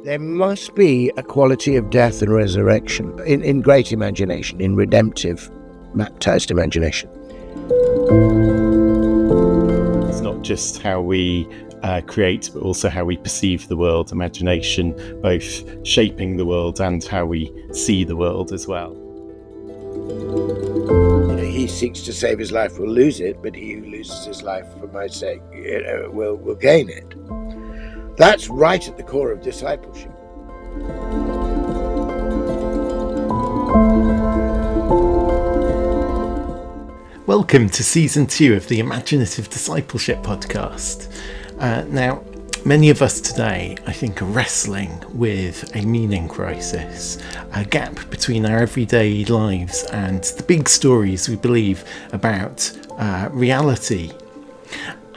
There must be a quality of death and resurrection in great imagination, in redemptive, baptized imagination. It's not just how we create, but also how we perceive the world. Imagination both shaping the world and how we see the world as well. He seeks to save his life will lose it, but he who loses his life for my sake will gain it. That's right at the core of discipleship. Welcome to Season 2 of the Imaginative Discipleship podcast. Now, many of us today, I think, are wrestling with a meaning crisis, a gap between our everyday lives and the big stories we believe about reality.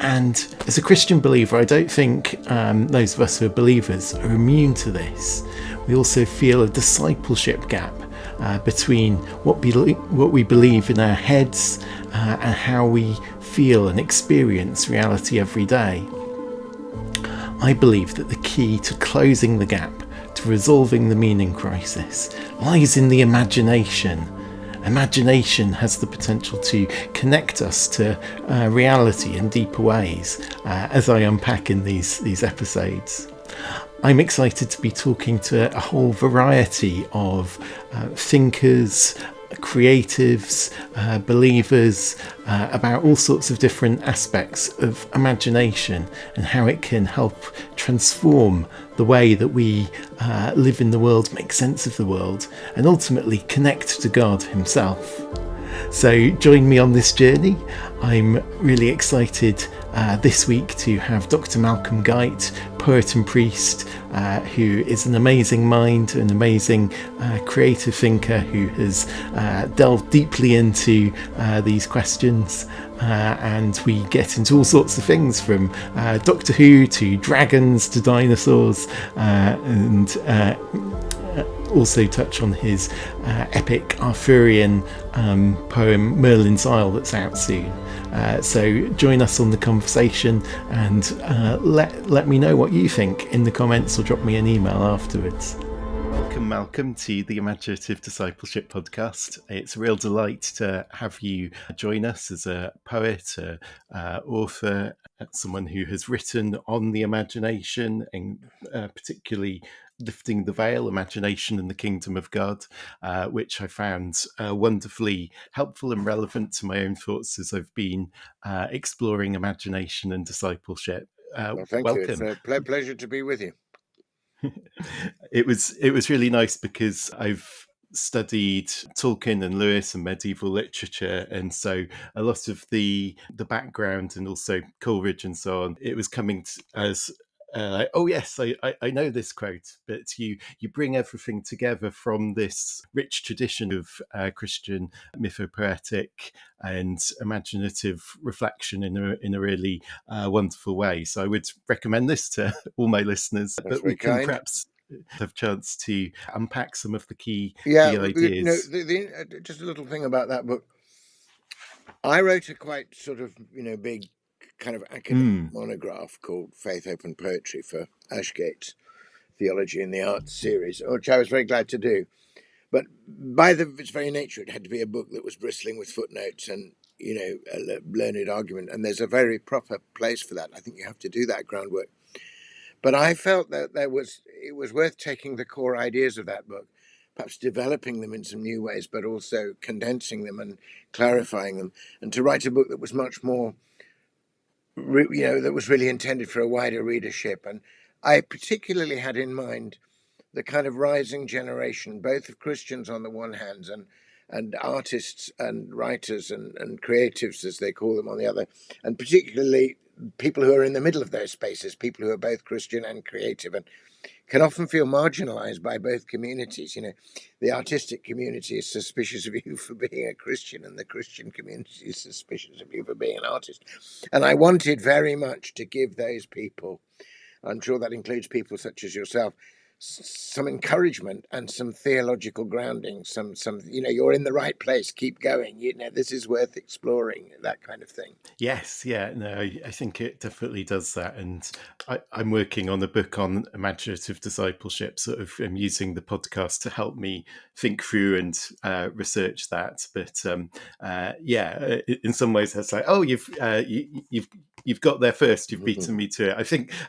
And as a Christian believer, I don't think those of us who are believers are immune to this. We also feel a discipleship gap between what we believe in our heads and how we feel and experience reality every day. I believe that the key to closing the gap, to resolving the meaning crisis, lies in the imagination. Imagination has the potential to connect us to reality in deeper ways, as I unpack in these episodes. I'm excited to be talking to a whole variety of thinkers, creatives, believers about all sorts of different aspects of imagination and how it can help transform the way that we live in the world, make sense of the world, and ultimately connect to God himself. So join me on this journey. I'm really excited this week to have Dr. Malcolm Guite, poet and priest, who is an amazing mind, an amazing creative thinker who has delved deeply into these questions. And we get into all sorts of things from Doctor Who to dragons to dinosaurs, and also touch on his epic Arthurian poem Merlin's Isle that's out soon. So join us on the conversation and let me know what you think in the comments or drop me an email afterwards. Welcome, Malcolm, to the Imaginative Discipleship podcast. It's a real delight to have you join us as a poet, author, someone who has written on the imagination and particularly Lifting the Veil, Imagination in the Kingdom of God, which I found wonderfully helpful and relevant to my own thoughts as I've been exploring imagination and discipleship. Well, thank welcome. you. It's a pleasure to be with you. It was really nice because I've studied Tolkien and Lewis and medieval literature, and so a lot of the background and also Coleridge and so on, it was coming as oh yes, I know this quote, but you bring everything together from this rich tradition of Christian mythopoetic and imaginative reflection in a really wonderful way. So I would recommend this to all my listeners. That's but we can kind. perhaps have a chance to unpack some of the key You ideas. know, just a little thing about that book. I wrote a quite sort of big kind of academic monograph called Faith, Hope and Poetry for Ashgate's Theology in the Arts series, which I was very glad to do. But by its very nature, it had to be a book that was bristling with footnotes and, a learned argument. And there's a very proper place for that. I think you have to do that groundwork. But I felt that it was worth taking the core ideas of that book, perhaps developing them in some new ways, but also condensing them and clarifying them, and to write a book that was much more that was really intended for a wider readership. And I particularly had in mind the kind of rising generation, both of Christians on the one hand and artists and writers and creatives, as they call them, on the other, and particularly people who are in the middle of those spaces, people who are both Christian and creative and can often feel marginalized by both communities. The artistic community is suspicious of you for being a Christian, and the Christian community is suspicious of you for being an artist. And I wanted very much to give those people, I'm sure that includes people such as yourself, some encouragement and some theological grounding, some you're in the right place, keep going, this is worth exploring, that kind of thing. Yes, yeah, no, I think it definitely does that. And I'm working on a book on imaginative discipleship, sort of using the podcast to help me think through and research that. But in some ways, it's like, oh, you've got there first. You've beaten me to it. I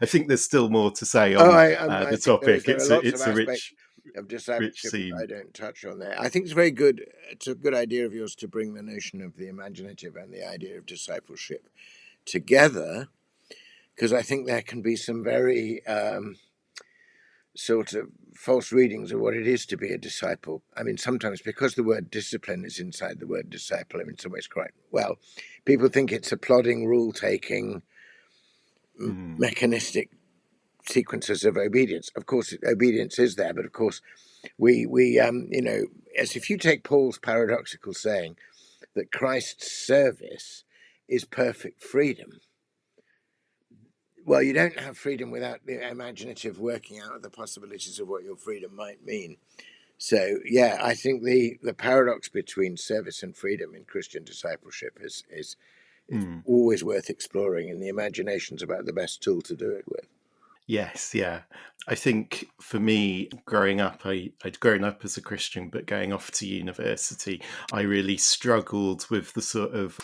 think there's still more to say on I the think topic. there are lots of It's a aspects rich, of rich discipleship that I scene. don't touch on there. I think it's very good. It's a good idea of yours to bring the notion of the imaginative and the idea of discipleship together, because I think there can be some very sort of false readings of what it is to be a disciple. I mean, sometimes because the word discipline is inside the word disciple, in some ways quite well, people think it's a plodding, rule-taking, mechanistic sequences of obedience. Of course, obedience is there, but of course, as if you take Paul's paradoxical saying that Christ's service is perfect freedom. Well, you don't have freedom without the imaginative working out of the possibilities of what your freedom might mean. So, yeah, I think the paradox between service and freedom in Christian discipleship is always worth exploring, and the imagination's about the best tool to do it with. Yes, yeah. I think for me, growing up, I'd grown up as a Christian, but going off to university, I really struggled with the sort of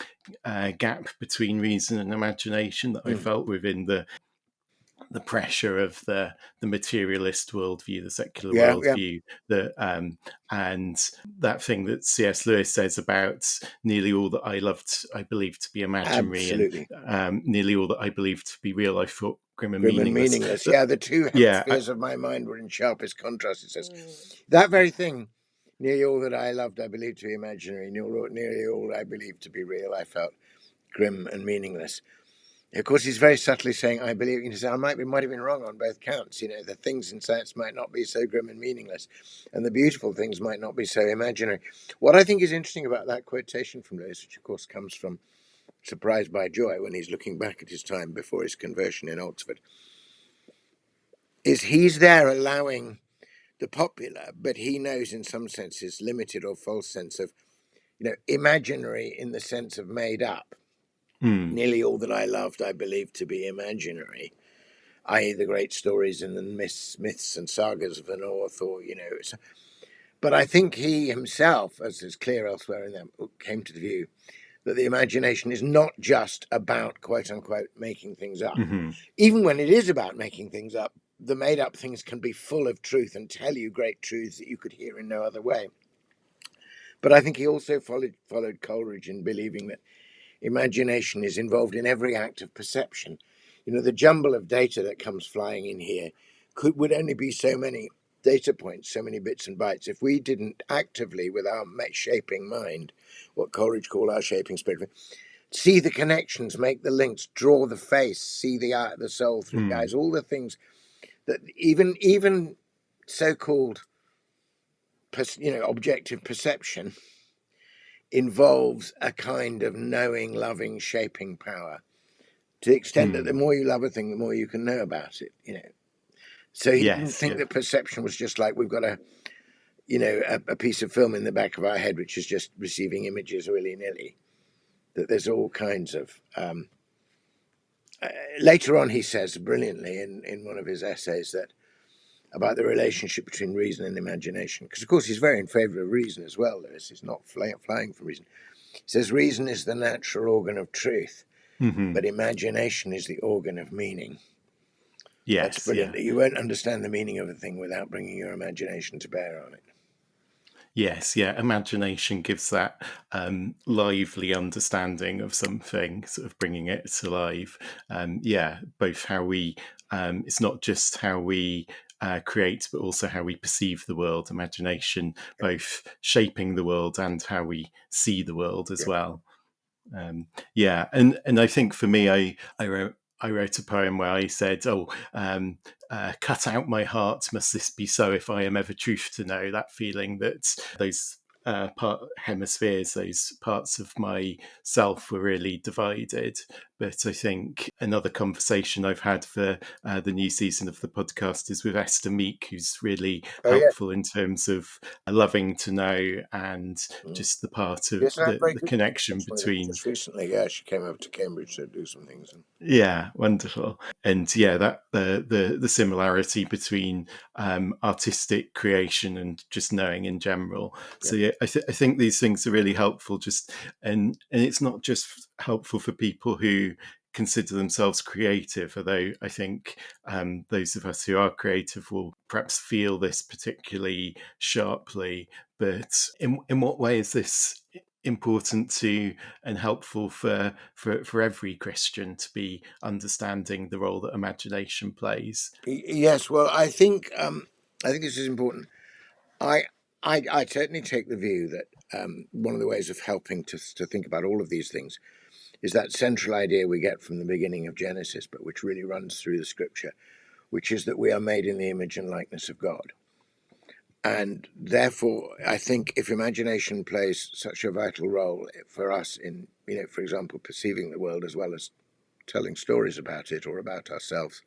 gap between reason and imagination that I felt within the pressure of the materialist worldview, the secular worldview, and that thing that C.S. Lewis says about nearly all that I loved, I believed to be imaginary, Absolutely. and nearly all that I believed to be real, I thought grim and Grim and meaningless. Yeah, the two hemispheres of my mind were in sharpest contrast, it says. That very thing, nearly all that I loved, I believed to be imaginary, nearly all I believed to be real, I felt grim and meaningless. Of course, he's very subtly saying, I believe, I might have been wrong on both counts. The things in science might not be so grim and meaningless, and the beautiful things might not be so imaginary. What I think is interesting about that quotation from Lewis, which of course comes from Surprised by Joy, when he's looking back at his time before his conversion in Oxford, is he's there allowing the popular, but he knows in some senses limited or false sense of, imaginary in the sense of made up. Nearly all that I loved, I believed to be imaginary, i.e. the great stories and the myths and sagas of the North, or, but I think he himself, as is clear elsewhere in that book, came to the view that the imagination is not just about, quote unquote, making things up. Even when it is about making things up, the made up things can be full of truth and tell you great truths that you could hear in no other way. But I think he also followed Coleridge in believing that imagination is involved in every act of perception. The jumble of data that comes flying in here would only be so many data points, so many bits and bytes, if we didn't actively, with our shaping mind, what Coleridge called our shaping spirit, see the connections, make the links, draw the face, see the eye, the soul through the eyes, all the things that even so-called objective perception involves a kind of knowing, loving, shaping power, to the extent that the more you love a thing, the more you can know about it. So he didn't think that perception was just like we've got a piece of film in the back of our head which is just receiving images willy-nilly. That there's all kinds of later on he says brilliantly in one of his essays that about the relationship between reason and imagination, because of course he's very in favor of reason as well. Lewis is not flying from reason. He says reason is the natural organ of truth, but imagination is the organ of meaning. Yes, that's brilliant. You won't understand the meaning of a thing without bringing your imagination to bear on it. Yes, yeah. Imagination gives that lively understanding of something, sort of bringing it to life. Both how we, it's not just how we create, but also how we perceive the world. Imagination, both shaping the world and how we see the world as well. And I think for me, I wrote a poem where I said, cut out my heart, must this be so if I am ever truth to know, that feeling that those hemispheres, those parts of my self were really divided. But I think another conversation I've had for the new season of the podcast is with Esther Meek, who's really helpful in terms of loving to know and just the part of Yes, I had very the good connection with her between. just recently. Yeah, she came over to Cambridge to do some things. Yeah, wonderful. And yeah, that the similarity between artistic creation and just knowing in general. So yeah, I think these things are really helpful. Just and it's not just helpful for people who consider themselves creative, although I think those of us who are creative will perhaps feel this particularly sharply. But in what way is this important to and helpful for every Christian to be understanding the role that imagination plays? Yes, well, I think this is important. I I certainly take the view that one of the ways of helping to think about all of these things is that central idea we get from the beginning of Genesis, but which really runs through the Scripture, which is that we are made in the image and likeness of God. And therefore, I think if imagination plays such a vital role for us in, for example, perceiving the world as well as telling stories about it or about ourselves,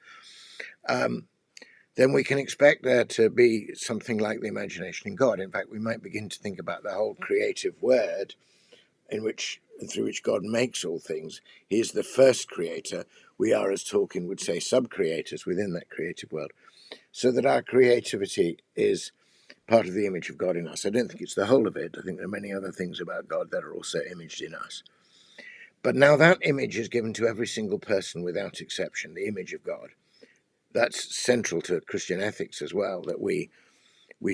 then we can expect there to be something like the imagination in God. In fact, we might begin to think about the whole creative word through which God makes all things. He is the first creator. We are, as Tolkien would say, sub-creators within that creative world. So that our creativity is part of the image of God in us. I don't think it's the whole of it. I think there are many other things about God that are also imaged in us. But now that image is given to every single person without exception, the image of God. That's central to Christian ethics as well, that we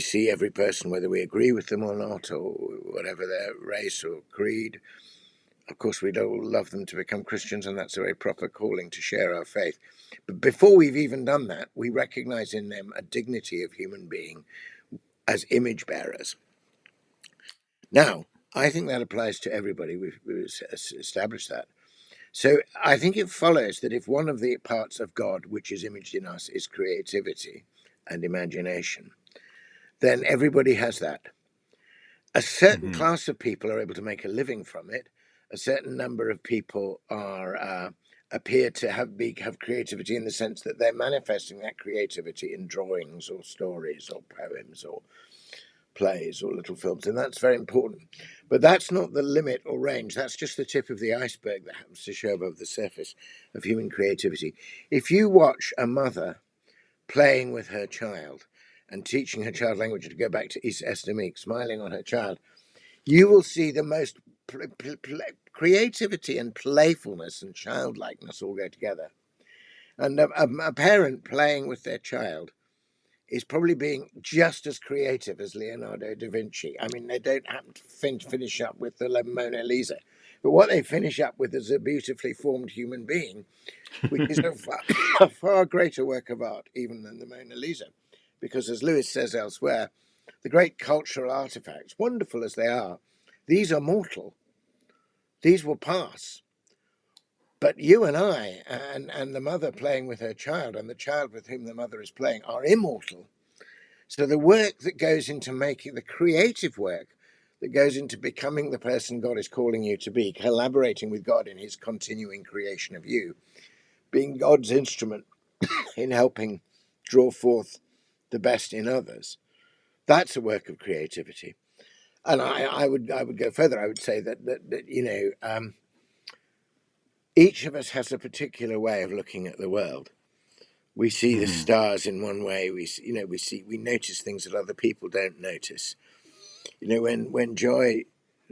see every person, whether we agree with them or not, or whatever their race or creed. Of course, we'd all love them to become Christians, and that's a very proper calling to share our faith. But before we've even done that, we recognize in them a dignity of human being as image bearers. Now, I think that applies to everybody. We've established that. So I think it follows that if one of the parts of God which is imaged in us is creativity and imagination, then everybody has that. A certain class of people are able to make a living from it. A certain number of people appear to have creativity in the sense that they're manifesting that creativity in drawings or stories or poems or plays or little films, and that's very important. But that's not the limit or range. That's just the tip of the iceberg that happens to show above the surface of human creativity. If you watch a mother playing with her child and teaching her child language, to go back to Esther Meek, smiling on her child, you will see the most creativity and playfulness and childlikeness all go together. And a parent playing with their child is probably being just as creative as Leonardo da Vinci. I mean, they don't happen to finish up with the Mona Lisa, but what they finish up with is a beautifully formed human being, which is a far greater work of art even than the Mona Lisa. Because as Lewis says elsewhere, the great cultural artifacts, wonderful as they are, these are mortal. These will pass. But you and I and the mother playing with her child and the child with whom the mother is playing are immortal. So the work that goes into making the creative work that goes into becoming the person God is calling you to be, collaborating with God in his continuing creation of you, being God's instrument in helping draw forth the best in others, that's a work of creativity. And I would go further. I would say that each of us has a particular way of looking at the world. We see the stars in one way. We notice things that other people don't notice. When Joy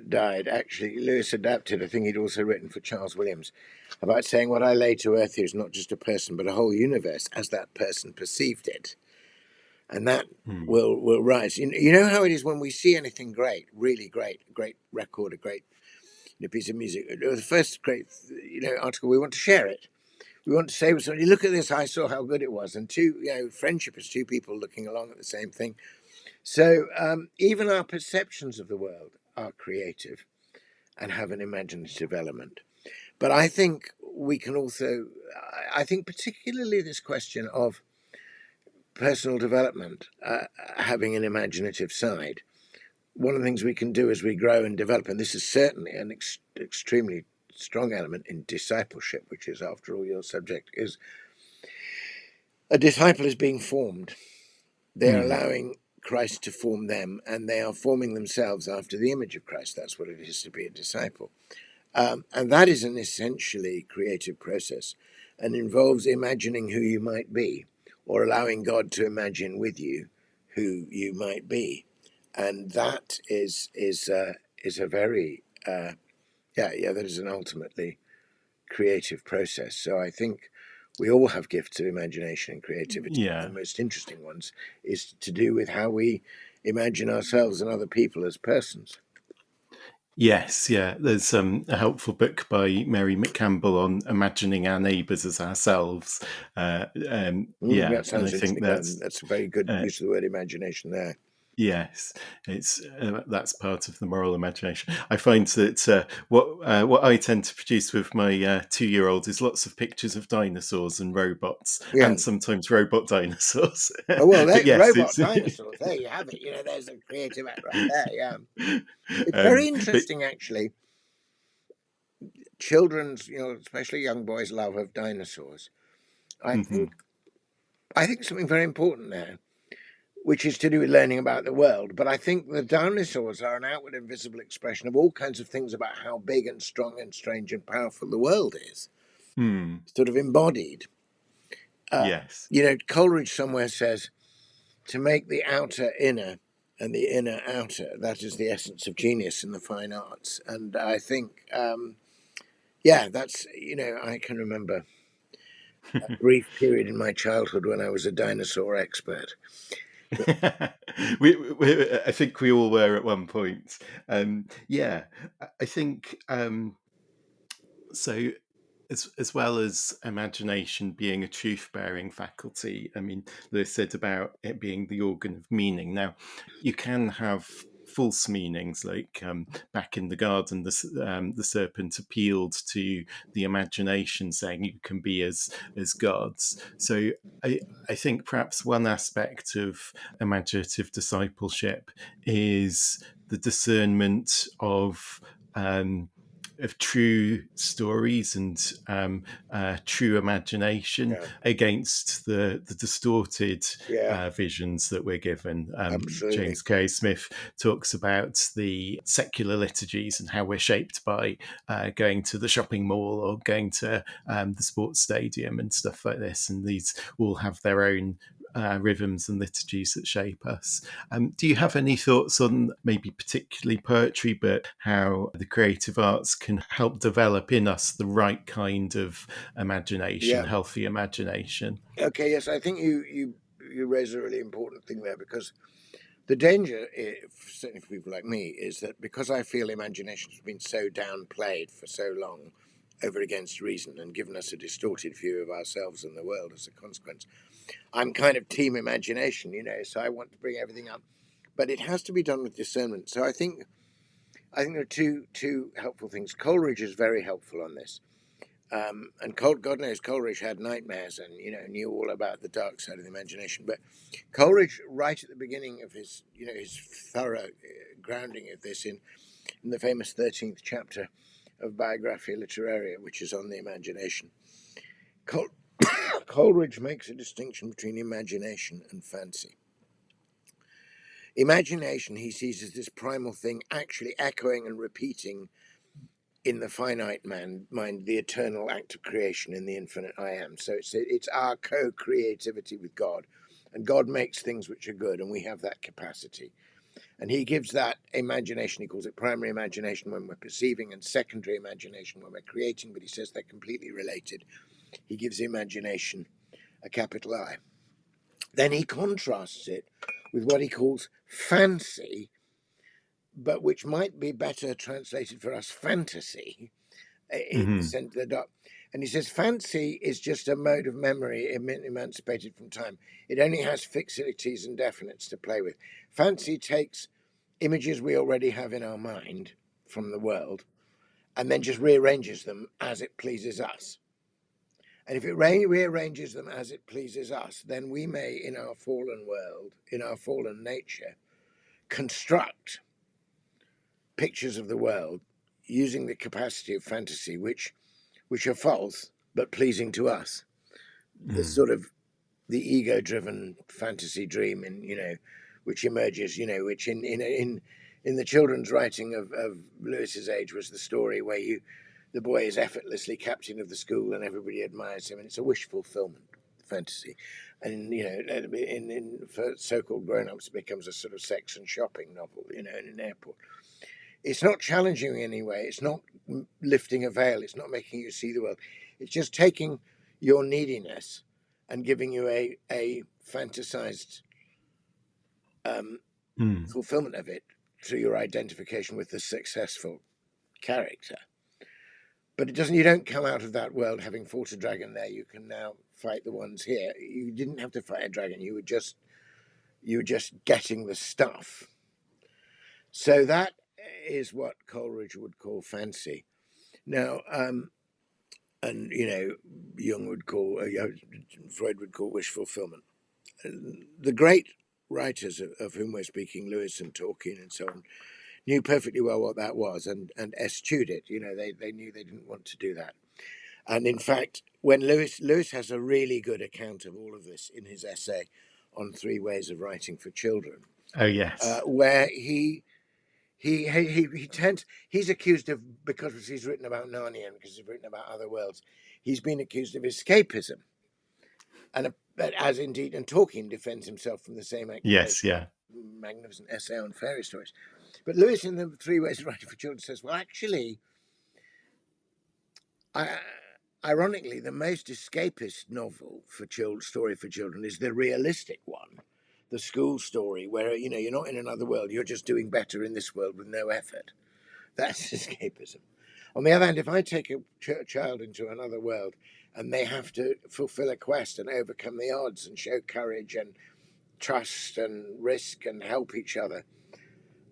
died, actually, Lewis adapted a thing he'd also written for Charles Williams about saying what I lay to earth here is not just a person, but a whole universe as that person perceived it. And that will rise. You know how it is when we see anything great, really great, a great record, a great piece of music, the first great article, we want to share it. We want to say to somebody, look at this, I saw how good it was. And friendship is two people looking along at the same thing. So even our perceptions of the world are creative and have an imaginative element. But I think we can also, I think particularly this question of personal development having an imaginative side one of the things we can do as we grow and develop, and this is certainly an extremely strong element in discipleship, which is, after all, your subject, is a disciple is being formed. They're allowing Christ to form them, and they are forming themselves after the image of Christ. That's what it is to be a disciple. And that is an essentially creative process and involves imagining who you might be, or allowing God to imagine with you who you might be. And that is a very that is an ultimately creative process. So I think we all have gifts of imagination and creativity. Yeah. The most interesting ones is to do with how we imagine ourselves and other people as persons. Yes, yeah. There's a helpful book by Mary McCampbell on imagining our neighbours as ourselves. That And I sounds think interesting. That's a very good uh, use of the word imagination there. yes, it's that's part of the moral imagination. I find that what I tend to produce with my 2-year-old is lots of pictures of dinosaurs and robots, Yeah. and sometimes robot dinosaurs. Oh, well, But yes, robot it's dinosaurs. There you have it. There's a creative act right there. Yeah. It's very but interesting, actually. Children's, especially young boys' love of dinosaurs. I think something very important there, which is to do with learning about the world. But I think the dinosaurs are an outward and visible expression of all kinds of things about how big and strong and strange and powerful the world is, sort of embodied. yes. Coleridge somewhere says, to make the outer inner and the inner outer, that is the essence of genius in the fine arts. And I think, that's, I can remember a brief period in my childhood when I was a dinosaur expert. I think we all were at one point. I think so. As well as imagination being a truth-bearing faculty, I mean, Lewis said about it being the organ of meaning. Now, you can have false meanings, like back in the garden, the serpent appealed to the imagination, saying you can be as gods. So I think perhaps one aspect of imaginative discipleship is the discernment of true stories and true imagination against the distorted visions that we're given. Absolutely. James K. Smith talks about the secular liturgies and how we're shaped by going to the shopping mall or going to the sports stadium and stuff like this. And these all have their own rhythms and liturgies that shape us. Do you have any thoughts on maybe particularly poetry, but how the creative arts can help develop in us the right kind of imagination, healthy imagination? Okay, yes, I think you raise a really important thing there, because the danger, certainly for people like me, is that because I feel imagination has been so downplayed for so long over against reason and given us a distorted view of ourselves and the world as a consequence, I'm kind of team imagination, so I want to bring everything up. But it has to be done with discernment. So I think there are two helpful things. Coleridge is very helpful on this. And God knows Coleridge had nightmares and knew all about the dark side of the imagination. But Coleridge, right at the beginning of his his thorough grounding of this in the famous 13th chapter of Biographia Literaria, which is on the imagination, Coleridge makes a distinction between imagination and fancy. Imagination he sees as this primal thing actually echoing and repeating in the finite mind the eternal act of creation in the infinite I am. So it's our co-creativity with God, and God makes things which are good, and we have that capacity. And he gives that imagination, he calls it primary imagination when we're perceiving, and secondary imagination when we're creating, but he says they're completely related. He gives imagination a capital I. Then he contrasts it with what he calls fancy, but which might be better translated for us fantasy, in the sense that, and he says fancy is just a mode of memory emancipated from time. It only has fixities and definites to play with. Fancy takes images we already have in our mind from the world and then just rearranges them as it pleases us. And if it rearranges them as it pleases us, then we may, in our fallen world, in our fallen nature, construct pictures of the world using the capacity of fantasy, which are false but pleasing to us. The sort of the ego-driven fantasy dream, and which emerges, which in the children's writing of Lewis's age was the story where the boy is effortlessly captain of the school and everybody admires him, and it's a wish fulfillment fantasy. And for so-called grown-ups, it becomes a sort of sex and shopping novel, in an airport. It's not challenging in any way. It's not lifting a veil. It's not making you see the world. It's just taking your neediness and giving you a fantasized fulfillment of it through your identification with the successful character. But it doesn't. You don't come out of that world having fought a dragon there. You can now fight the ones here. You didn't have to fight a dragon. You were just getting the stuff. So that is what Coleridge would call fancy. Now, and Jung would call, Freud would call wish fulfillment. The great writers of whom we're speaking, Lewis and Tolkien and so on, knew perfectly well what that was and eschewed it. They knew they didn't want to do that. And in fact, when Lewis has a really good account of all of this in his essay on 3 Ways of Writing for Children. Oh yes, where he's accused of, because he's written about Narnia and because he's written about other worlds, he's been accused of escapism, and as indeed, and Tolkien defends himself from the same accusation. Yes, yeah, magnificent essay on fairy stories. But Lewis, in the 3 Ways of Writing for Children, says, well, actually, ironically, the most escapist novel for story for children is the realistic one, the school story, where you're not in another world, you're just doing better in this world with no effort. That's escapism. On the other hand, if I take a child into another world and they have to fulfill a quest and overcome the odds and show courage and trust and risk and help each other,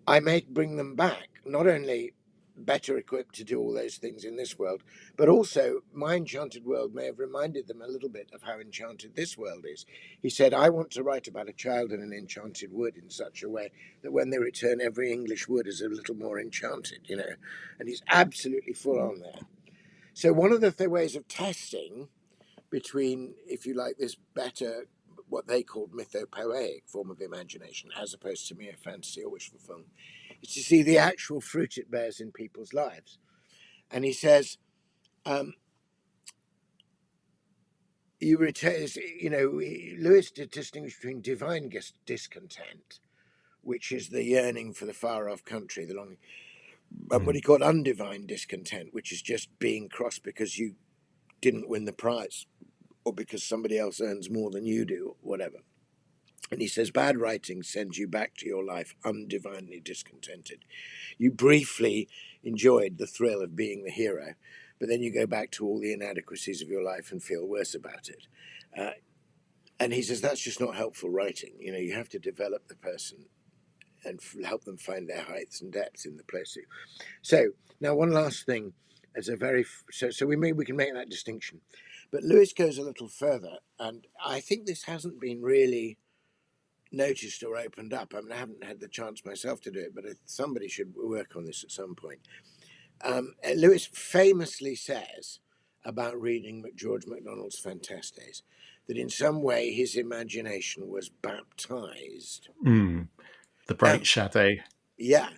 I may bring them back, not only better equipped to do all those things in this world, but also my enchanted world may have reminded them a little bit of how enchanted this world is. He said, I want to write about a child in an enchanted wood in such a way that when they return, every English wood is a little more enchanted, and he's absolutely full on there. So one of the ways of testing between, if you like, this better, what they called mythopoetic form of imagination, as opposed to mere fantasy or wish fulfillment, is to see the actual fruit it bears in people's lives. And he says, Lewis did distinguish between divine discontent, which is the yearning for the far-off country, the longing, and what he called undivine discontent, which is just being cross because you didn't win the prize or because somebody else earns more than you do, or whatever. And he says, bad writing sends you back to your life undivinely discontented. You briefly enjoyed the thrill of being the hero, but then you go back to all the inadequacies of your life and feel worse about it. And he says, that's just not helpful writing. You have to develop the person and help them find their heights and depths in the place. So now one last thing, as a very, so we can make that distinction. But Lewis goes a little further, and I think this hasn't been really noticed or opened up. I mean, I haven't had the chance myself to do it, but somebody should work on this at some point. Lewis famously says about reading George MacDonald's Fantastes that in some way his imagination was baptized. The bright shadow. Yeah.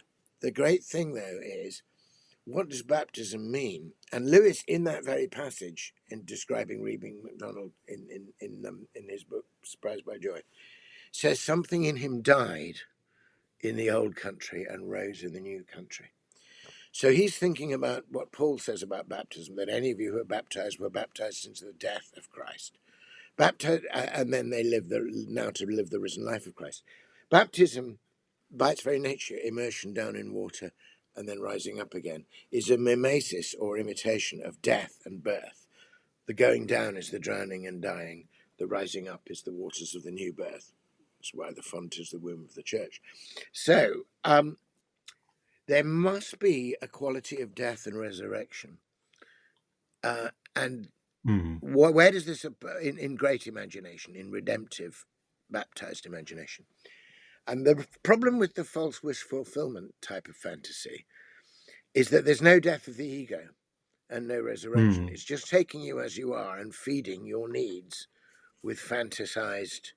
The great thing, though, is what does baptism mean? And Lewis, in that very passage, in describing reading MacDonald in his book Surprised by Joy, says something in him died in the old country and rose in the new country. So he's thinking about what Paul says about baptism, that any of you who are baptized were baptized into the death of Christ. And then they now to live the risen life of Christ. Baptism, by its very nature, immersion down in water and then rising up again, is a mimesis or imitation of death and birth. The going down is the drowning and dying. The rising up is the waters of the new birth. That's why the font is the womb of the church. So there must be a quality of death and resurrection. Where does this, in great imagination, in redemptive, baptized imagination? And the problem with the false wish fulfillment type of fantasy is that there's no death of the ego and no resurrection. Mm. It's just taking you as you are and feeding your needs with fantasized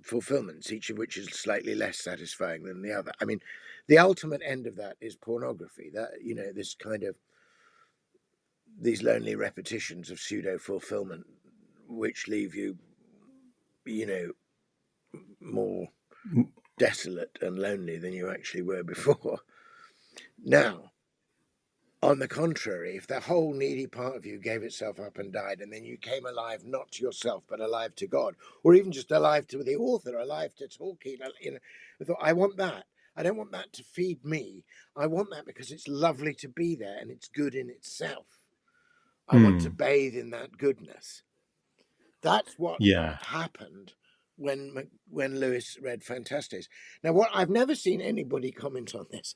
fulfillments, each of which is slightly less satisfying than the other. I mean, the ultimate end of that is pornography. That, this kind of these lonely repetitions of pseudo fulfillment, which leave you, more desolate and lonely than you actually were before. Now, on the contrary, if the whole needy part of you gave itself up and died, and then you came alive not to yourself, but alive to God, or even just alive to the author, alive to Tolkien, I thought, I want that. I don't want that to feed me. I want that because it's lovely to be there and it's good in itself. I want to bathe in that goodness. That's what happened when Lewis read Fantastes. Now, I've never seen anybody comment on this,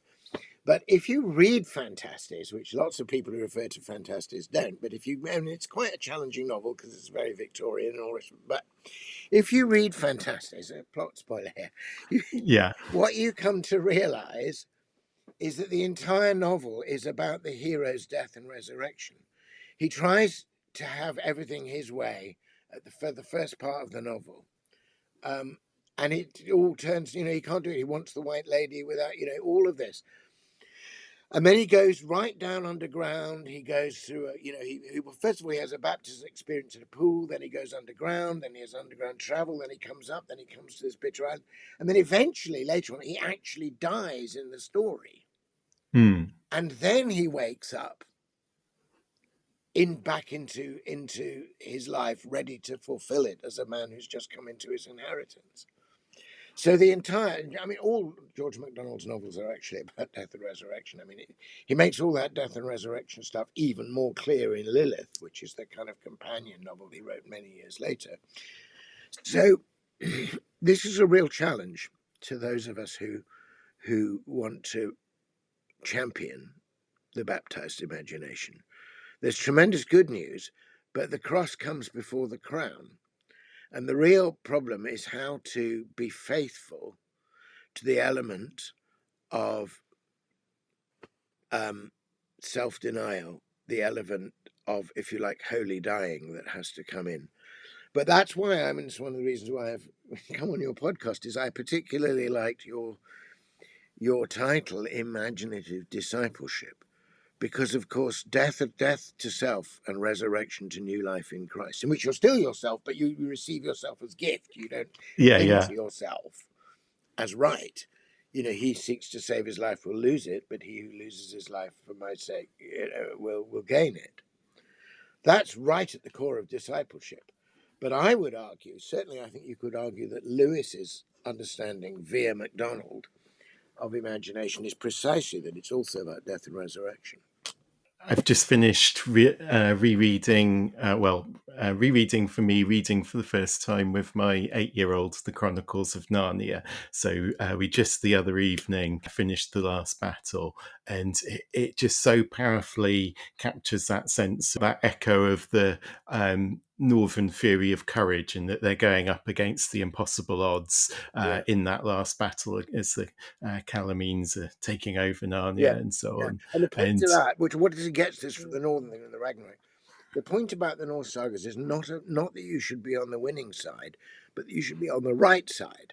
but if you read Fantastes, which lots of people who refer to Fantastes don't, but it's quite a challenging novel because it's very Victorian and all this. But if you read Fantastes, a plot spoiler here, what you come to realise is that the entire novel is about the hero's death and resurrection. He tries to have everything his way for the first part of the novel. And it all turns, he can't do it. He wants the White Lady without, all of this. And then he goes right down underground. He goes through, first of all, he has a baptism experience at a pool. Then he goes underground. Then he has underground travel. Then he comes up. Then he comes to this bitter island. And then eventually, later on, he actually dies in the story. And then he wakes up back into his life, ready to fulfill it as a man who's just come into his inheritance. So all George MacDonald's novels are actually about death and resurrection. I mean, he makes all that death and resurrection stuff even more clear in Lilith, which is the kind of companion novel he wrote many years later. So this is a real challenge to those of us who want to champion the baptized imagination. There's tremendous good news, but the cross comes before the crown. And the real problem is how to be faithful to the element of self-denial, the element of, if you like, holy dying that has to come in. But that's why it's one of the reasons why I've come on your podcast, is I particularly liked your title, Imaginative Discipleship, because, of course, death to self and resurrection to new life in Christ, in which you're still yourself, but you receive yourself as gift. You don't cling to yourself as right. He seeks to save his life will lose it, but he who loses his life for my sake will gain it. That's right at the core of discipleship. But I would argue, certainly I think you could argue, that Lewis's understanding via MacDonald of imagination is precisely that it's also about death and resurrection. I've just finished rereading, rereading for me, reading for the first time with my 8-year-old, the Chronicles of Narnia. So we just the other evening finished the last battle, and it just so powerfully captures that sense, that echo of the northern theory of courage, and that they're going up against the impossible odds in that last battle as the Calamines are taking over Narnia and so on. And the point of that, what does he get this from the Northern thing and the Ragnarok? The point about the Norse sagas is not that you should be on the winning side, but that you should be on the right side.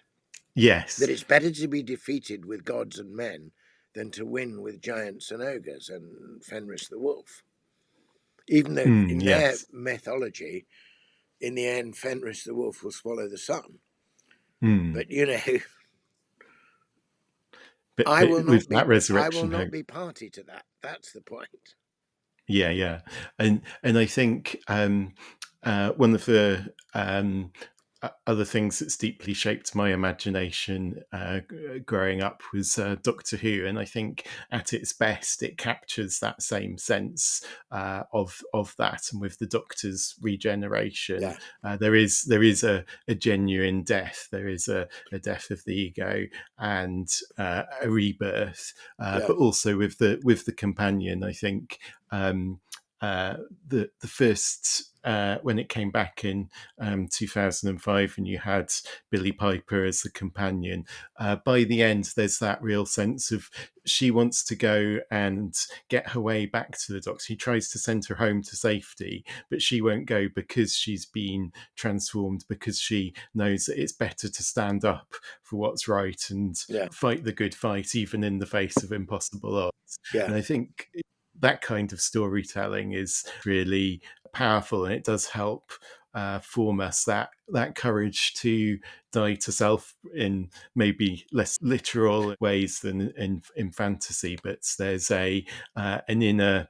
Yes. That it's better to be defeated with gods and men than to win with giants and ogres and Fenris the wolf. Even though in their mythology, in the end, Fenris the wolf will swallow the sun. But I will not be party to that. That's the point. Yeah. And I think one of the other things that's deeply shaped my imagination growing up was Doctor Who, and I think at its best it captures that same sense of that. And with the Doctor's regeneration, there is a genuine death. There is a death of the ego and a rebirth, but also with the companion, I think. the first when it came back in 2005, and you had Billie Piper as the companion. By the end, there's that real sense of she wants to go and get her way back to the doctor. He tries to send her home to safety, but she won't go because she's been transformed, because she knows that it's better to stand up for what's right and fight the good fight, even in the face of impossible odds. And I think that kind of storytelling is really powerful, and it does help form us that courage to die to self in maybe less literal ways than in fantasy, but there's an inner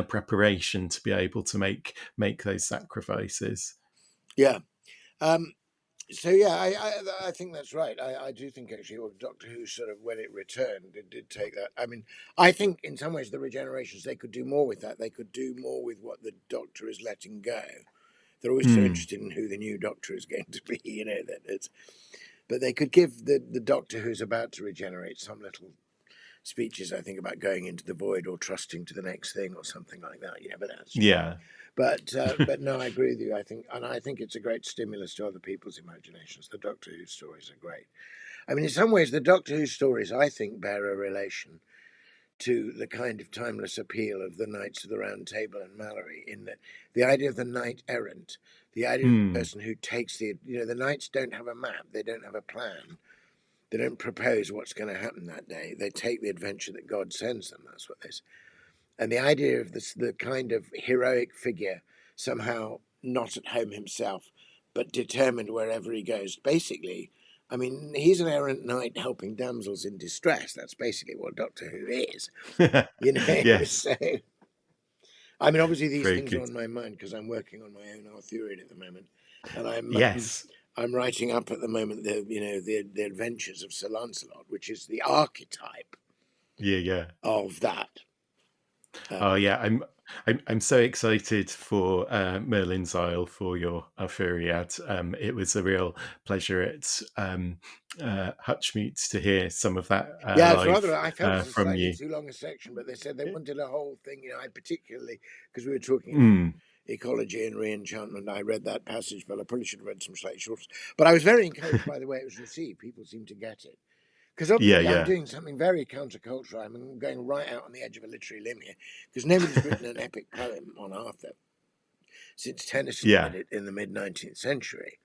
preparation to be able to make those sacrifices. So yeah, I think that's right. I do think actually, well, Doctor Who sort of, when it returned, it did take that. I mean, I think in some ways the regenerations, they could do more with that. They could do more with what the Doctor is letting go. They're always so interested in who the new Doctor is going to be, you know. But they could give the Doctor who's about to regenerate some little speeches, I think, about going into the void or trusting to the next thing or something like that. You know, but that's But no, I agree with you. I think it's a great stimulus to other people's imaginations. The Doctor Who stories are great. I mean, in some ways, the Doctor Who stories, I think, bear a relation to the kind of timeless appeal of the Knights of the Round Table and Malory, in that the idea of the knight errant, the idea of the person who takes the knights don't have a map, they don't have a plan, they don't propose what's going to happen that day. They take the adventure that God sends them. That's what they say. And the idea of this, the kind of heroic figure, somehow not at home himself, but determined wherever he goes. Basically, I mean, he's an errant knight helping damsels in distress. That's basically what Doctor Who is. You know, Yes. So, I mean, obviously these Very things good. are on my mind because I'm working on my own Arthurian at the moment, and I'm writing up at the moment the adventures of Sir Lancelot, which is the archetype of that. I'm so excited for Merlin's Isle, for your Arthuriad. It was a real pleasure at Hutchmeet to hear some of that It's live rather. I felt it was from slightly you. too long a section, but they said they wanted a whole thing. I particularly, because we were talking ecology and re-enchantment, I read that passage, but I probably should have read some slightly shorter. But I was very encouraged by the way it was received. People seemed to get it. Because obviously I'm doing something very countercultural. I'm going right out on the edge of a literary limb here, because nobody's written an epic poem on Arthur since Tennyson did it in the mid-19th century.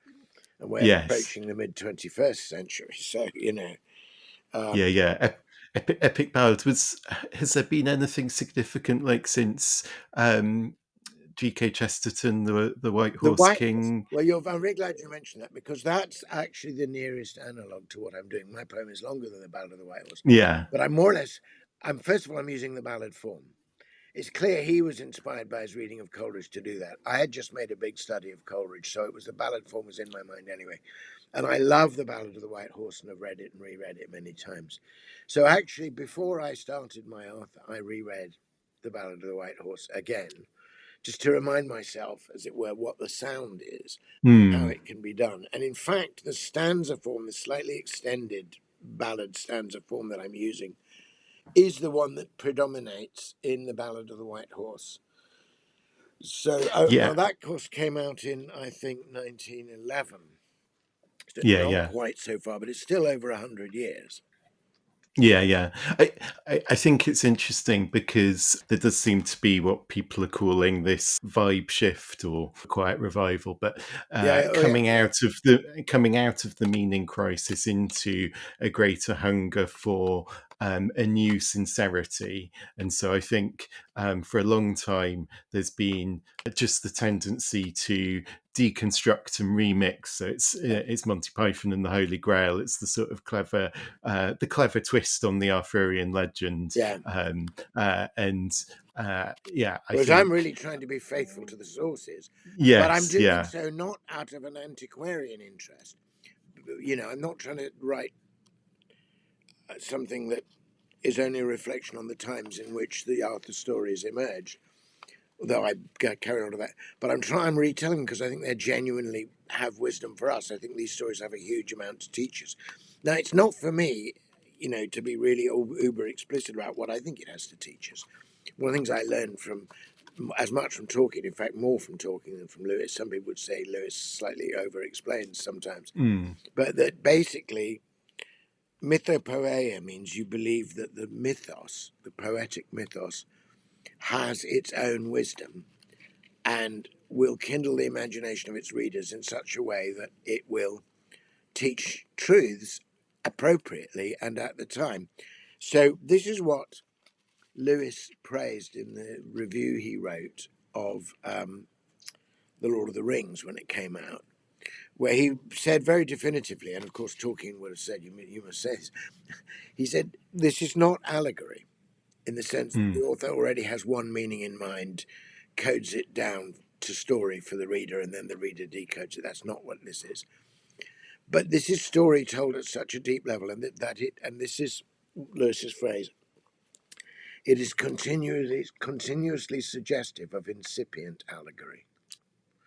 And we're approaching the mid-21st century. So, Epic ballads. Has there been anything significant like since G.K. Chesterton, the White Horse King? Well, I'm very glad you mentioned that, because that's actually the nearest analogue to what I'm doing. My poem is longer than the Ballad of the White Horse. But I'm more or less, first of all, I'm using the ballad form. It's clear he was inspired by his reading of Coleridge to do that. I had just made a big study of Coleridge, so it was the ballad form was in my mind anyway. And I love the Ballad of the White Horse and have read it and reread it many times. So actually, before I started my Arthur, I reread the Ballad of the White Horse again, just to remind myself, as it were, what the sound is, how it can be done. And in fact, the stanza form, the slightly extended ballad stanza form that I'm using, is the one that predominates in the Ballad of the White Horse. So now that course came out in, I think, 1911. Not quite so far, but it's still over 100 years. I think it's interesting because there does seem to be what people are calling this vibe shift or quiet revival, but coming out of the meaning crisis into a greater hunger for a new sincerity. And so I think for a long time there's been just the tendency to deconstruct and remix. So it's Monty Python and the Holy Grail. It's the sort of clever twist on the Arthurian legend. I Whereas I'm really trying to be faithful to the sources, but I'm doing so not out of an antiquarian interest. I'm not trying to write something that is only a reflection on the times in which the Arthur stories emerged, although I carry on to that. But I'm retelling them because I think they genuinely have wisdom for us. I think these stories have a huge amount to teach us. Now, it's not for me, to be really uber explicit about what I think it has to teach us. One of the things I learned from as much from talking, in fact, more from talking than from Lewis. Some people would say Lewis slightly over-explains sometimes. But that basically mythopoeia means you believe that the mythos, the poetic mythos, has its own wisdom and will kindle the imagination of its readers in such a way that it will teach truths appropriately and at the time. So this is what Lewis praised in the review he wrote of The Lord of the Rings when it came out, where he said very definitively, and of course Tolkien would have said, you must say this, he said, this is not allegory in the sense that the author already has one meaning in mind, codes it down to story for the reader, and then the reader decodes it. That's not what this is. But this is story told at such a deep level, and and this is Lewis's phrase, it is continuously suggestive of incipient allegory.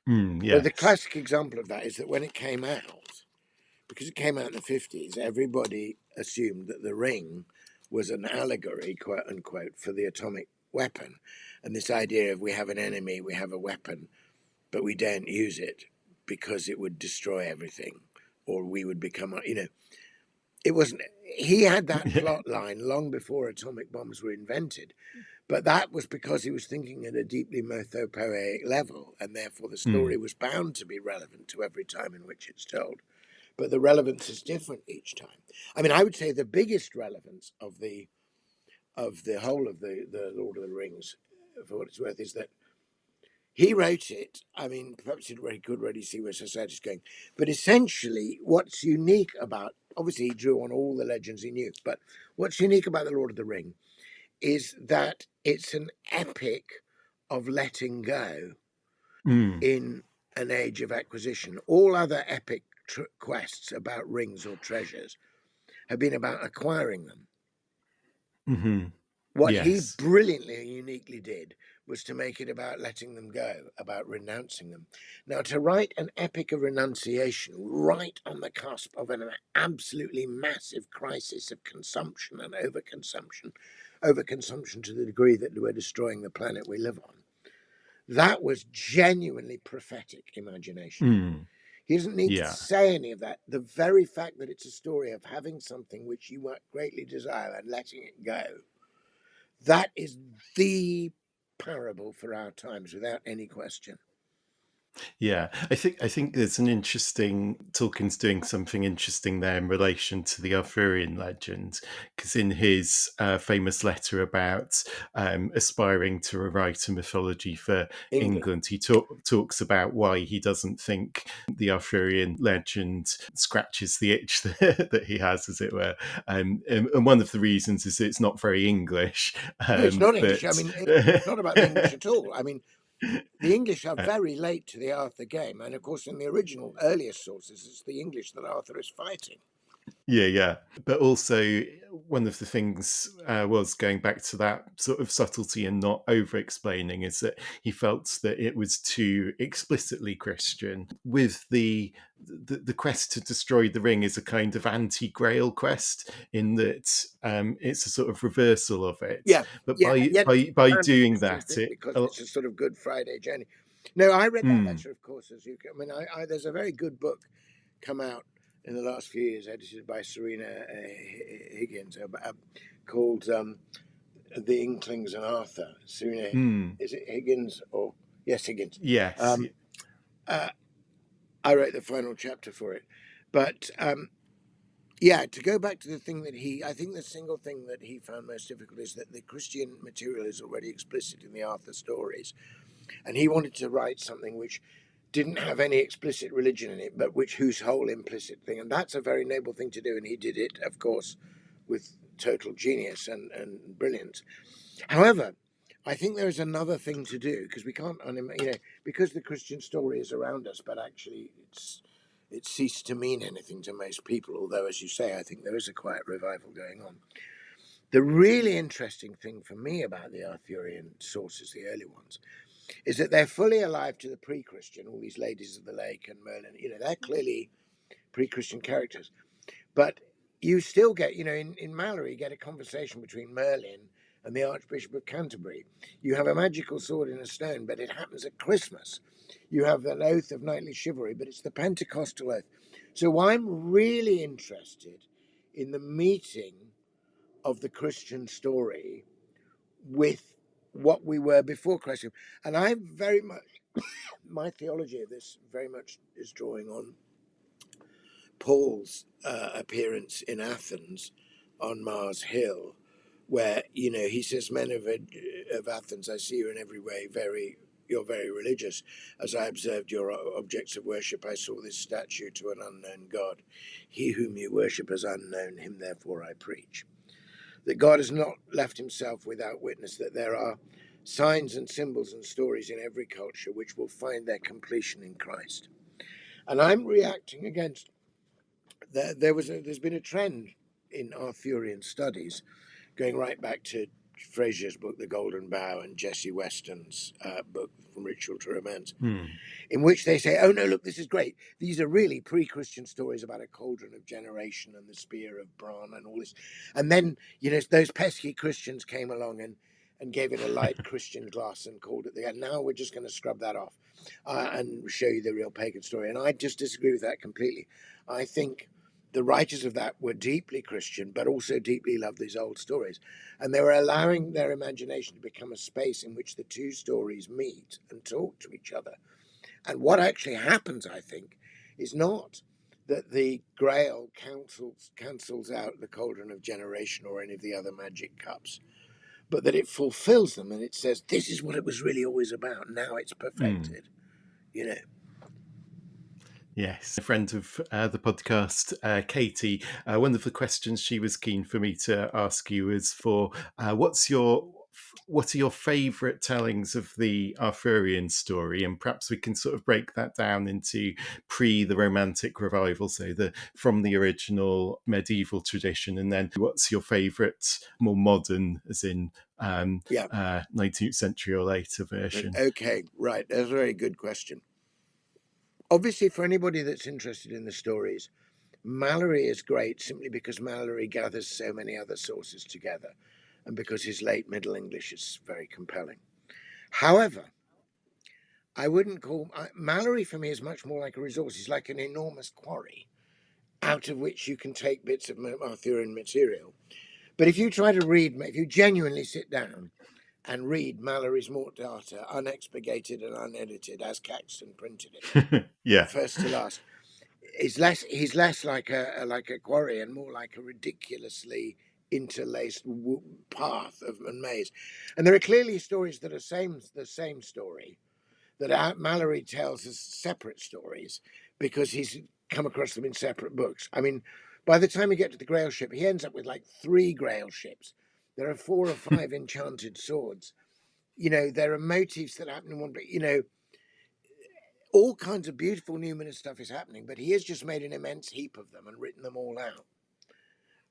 Yes. So the classic example of that is that when it came out, because it came out in the 50s, everybody assumed that the ring was an allegory, quote unquote, for the atomic weapon. And this idea of we have an enemy, we have a weapon, but we don't use it because it would destroy everything, or we would become, it wasn't, he had that plot line long before atomic bombs were invented. But that was because he was thinking at a deeply mythopoetic level, and therefore the story was bound to be relevant to every time in which it's told. But the relevance is different each time. I mean, I would say the biggest relevance of the whole of the Lord of the Rings, for what it's worth, is that he wrote it. I mean, perhaps he could already see where society's going. But essentially, what's unique about, obviously he drew on all the legends he knew, but what's unique about the Lord of the Ring is that it's an epic of letting go in an age of acquisition. All other epic quests about rings or treasures have been about acquiring them. What he brilliantly and uniquely did was to make it about letting them go, about renouncing them. Now, to write an epic of renunciation right on the cusp of an absolutely massive crisis of consumption and overconsumption to the degree that we're destroying the planet we live on, that was genuinely prophetic imagination. He doesn't need to say any of that. The very fact that it's a story of having something which you might greatly desire and letting it go, that is the parable for our times, without any question. Yeah, I think there's an interesting, Tolkien's doing something interesting there in relation to the Arthurian legend, because in his famous letter about aspiring to write a mythology for England, he talks about why he doesn't think the Arthurian legend scratches the itch that he has, as it were. And one of the reasons is it's not very English. No, it's not English. I mean, it's not about the English at all. I mean, the English are very late to the Arthur game. And of course, in the original earliest sources, it's the English that Arthur is fighting. Yeah. But also, one of the things was going back to that sort of subtlety and not over-explaining is that he felt that it was too explicitly Christian. With the quest to destroy the ring is a kind of anti-Grail quest in that it's a sort of reversal of it. Yeah. But by doing that, because it's a sort of Good Friday journey. No, I read that letter, of course, as you can. I mean, there's a very good book come out in the last few years, edited by Serena Higgins, called The Inklings and Arthur. Serena, is it Higgins or yes, Higgins? Yes. I wrote the final chapter for it, but yeah, to go back to the thing that I think the single thing that he found most difficult is that the Christian material is already explicit in the Arthur stories, and he wanted to write something which didn't have any explicit religion in it, but whose whole implicit thing, and that's a very noble thing to do, and he did it, of course, with total genius and brilliance. However, I think there is another thing to do, because we can't, because the Christian story is around us, but actually it's ceased to mean anything to most people, although, as you say, I think there is a quiet revival going on. The really interesting thing for me about the Arthurian sources, the early ones, is that they're fully alive to the pre-Christian, all these ladies of the lake and Merlin, they're clearly pre-Christian characters. But you still get, in Malory, you get a conversation between Merlin and the Archbishop of Canterbury. You have a magical sword in a stone, but it happens at Christmas. You have an oath of knightly chivalry, but it's the Pentecostal oath. So I'm really interested in the meeting of the Christian story with what we were before Christ. And I'm very much, my theology of this very much is drawing on Paul's appearance in Athens on Mars Hill, where, you know, he says, men of Athens, I see you in every way you're very religious. As I observed your objects of worship, I saw this statue to an unknown God. He whom you worship as unknown, him therefore I preach. That God has not left himself without witness, that there are signs and symbols and stories in every culture which will find their completion in Christ. And I'm reacting against that. There's been a trend in Arthurian studies going right back to Fraser's book, The Golden Bough, and Jesse Weston's book, From Ritual to Romance, in which they say, oh no, look, this is great. These are really pre-Christian stories about a cauldron of generation and the spear of Bran and all this. And then, you know, those pesky Christians came along and gave it a light Christian glass and called it and now we're just going to scrub that off and show you the real pagan story. And I just disagree with that completely. I think the writers of that were deeply Christian, but also deeply loved these old stories. And they were allowing their imagination to become a space in which the two stories meet and talk to each other. And what actually happens, I think, is not that the Grail cancels out the Cauldron of Generation or any of the other magic cups, but that it fulfills them and it says, this is what it was really always about. Now it's perfected, you know. Yes, a friend of the podcast, Katie, one of the questions she was keen for me to ask you is for what are your favourite tellings of the Arthurian story? And perhaps we can sort of break that down into the Romantic Revival, so from the original medieval tradition, and then what's your favourite more modern, as in 19th century or later version? Okay, right. That's a very good question. Obviously, for anybody that's interested in the stories, Malory is great simply because Malory gathers so many other sources together and because his late Middle English is very compelling. However, I wouldn't call Malory for me is much more like a resource. He's like an enormous quarry out of which you can take bits of Arthurian material. But if you try to read, if you genuinely sit down and read Malory's Morte unexpurgated and unedited as Caxton printed it, first to last, he's less like a quarry and more like a ridiculously interlaced path and maze. And there are clearly stories that are the same story that Malory tells as separate stories because he's come across them in separate books. I mean, by the time you get to the Grail ship, he ends up with like 3 Grail ships. There are 4 or 5 enchanted swords. You know, there are motifs that happen in one, but, you know, all kinds of beautiful numinous stuff is happening, but he has just made an immense heap of them and written them all out.